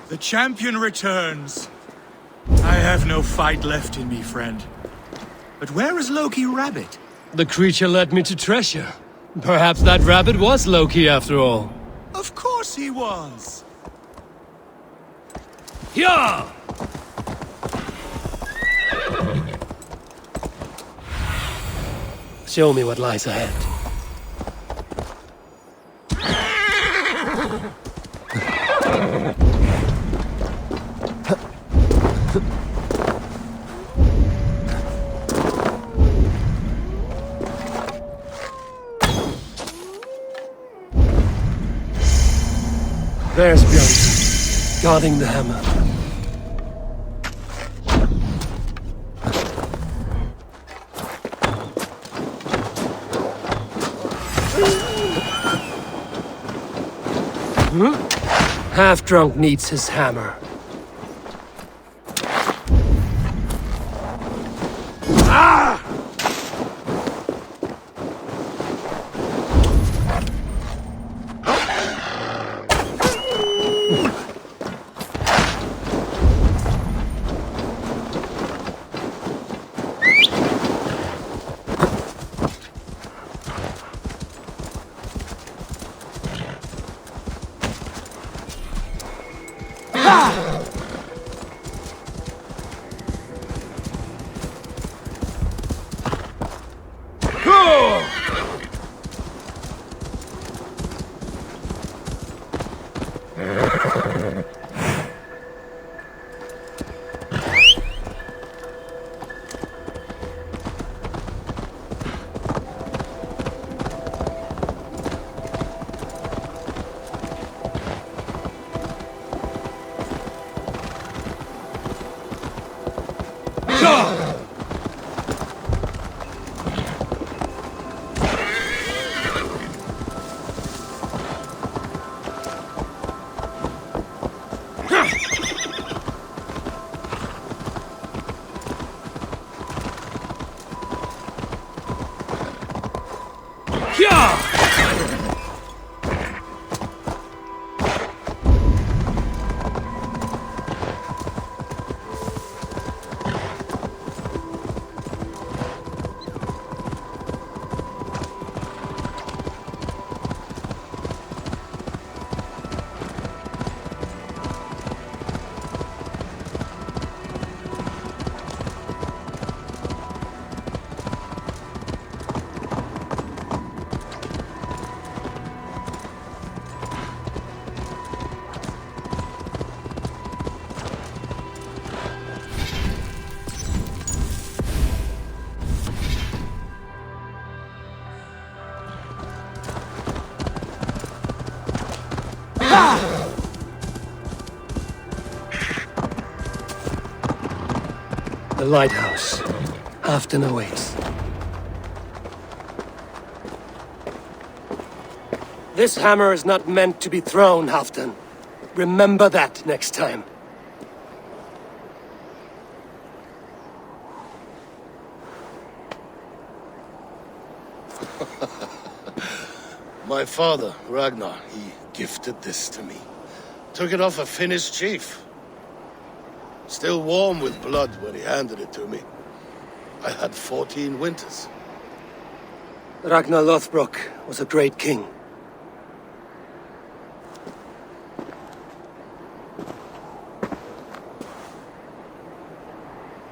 The champion returns. I have no fight left in me, friend. But where is Loki Rabbit? The creature led me to treasure. Perhaps that rabbit was Loki after all. Of course he was. Yeah! Show me what lies ahead. There's Bjorn, guarding the hammer. Half-drunk needs his hammer. Ah! The lighthouse. Afton awaits. This hammer is not meant to be thrown, Halfdan. Remember that next time. My father, Ragnar, he gifted this to me. Took it off a Finnish chief. Still warm with blood when he handed it to me. I had 14 winters. Ragnar Lothbrok was a great king.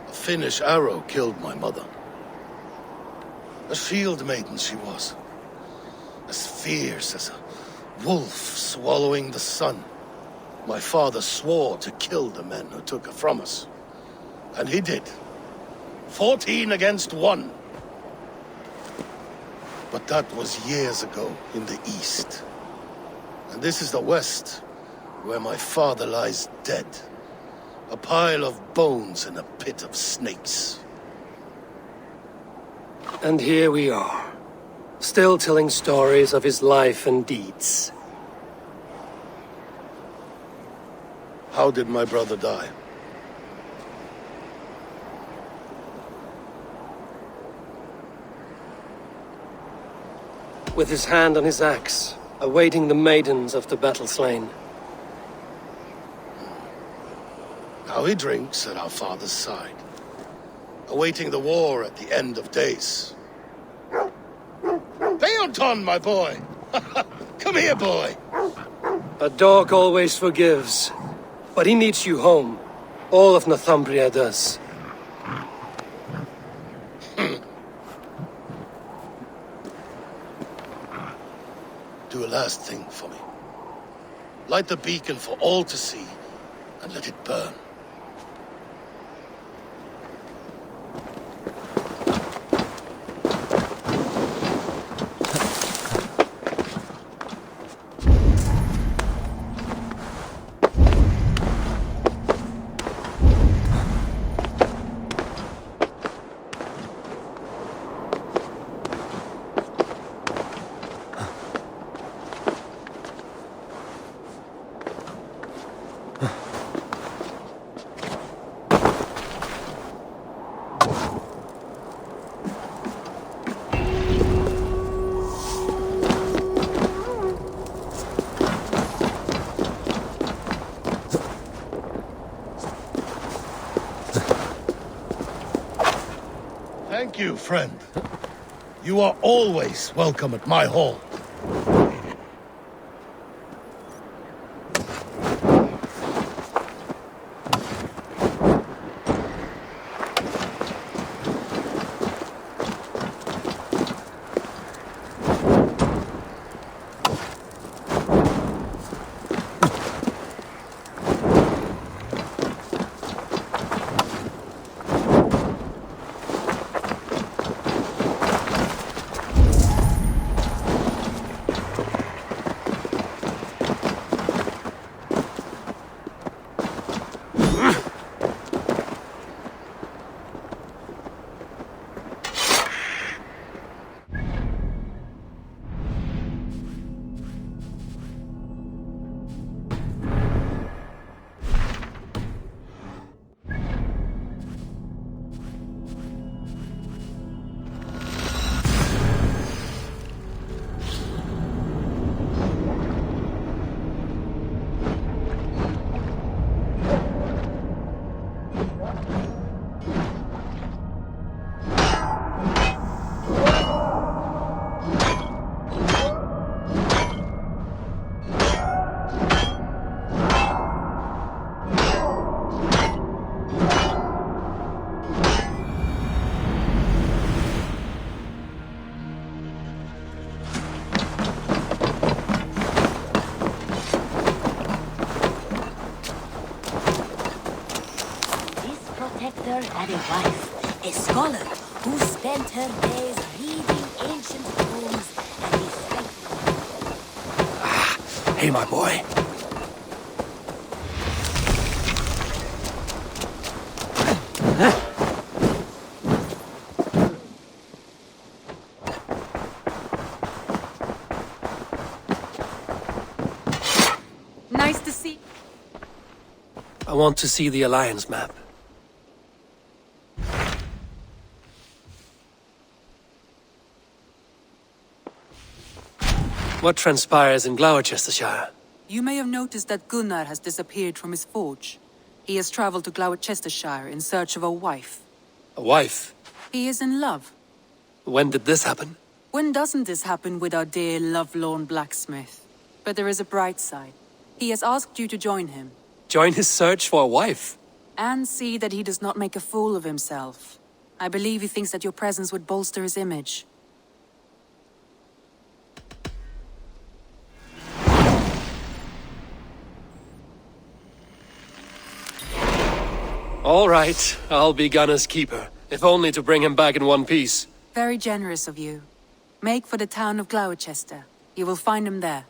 A Finnish arrow killed my mother. A shield maiden she was. As fierce as a wolf swallowing the sun. My father swore to kill the men who took her from us. And he did. 14 against 1. But that was years ago in the east. And this is the west, where my father lies dead. A pile of bones in a pit of snakes. And here we are, still telling stories of his life and deeds. How did my brother die? With his hand on his axe, awaiting the maidens of the battle slain. Now he drinks at our father's side, awaiting the war at the end of days. Beoton, my boy! Come here, boy! A dog always forgives. But he needs you home. All of Northumbria does. Do a last thing for me. Light the beacon for all to see, and let it burn. Thank you, friend. You are always welcome at my hall. Had a wife, a scholar, who spent her days reading ancient tomes and reciting. Hey, my boy. Nice to see. I want to see the Alliance map. What transpires in Gloucestershire? You may have noticed that Gunnar has disappeared from his forge. He has traveled to Gloucestershire in search of a wife. A wife? He is in love. When did this happen? When doesn't this happen with our dear lovelorn blacksmith? But there is a bright side. He has asked you to join him. Join his search for a wife? And see that he does not make a fool of himself. I believe he thinks that your presence would bolster his image. All right, I'll be Gunner's keeper, if only to bring him back in one piece. Very generous of you. Make for the town of Gloucester. You will find him there.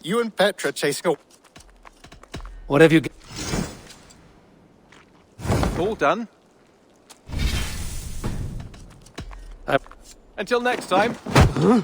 You and Petra chasing a... What have you... All done. Until next time. Huh?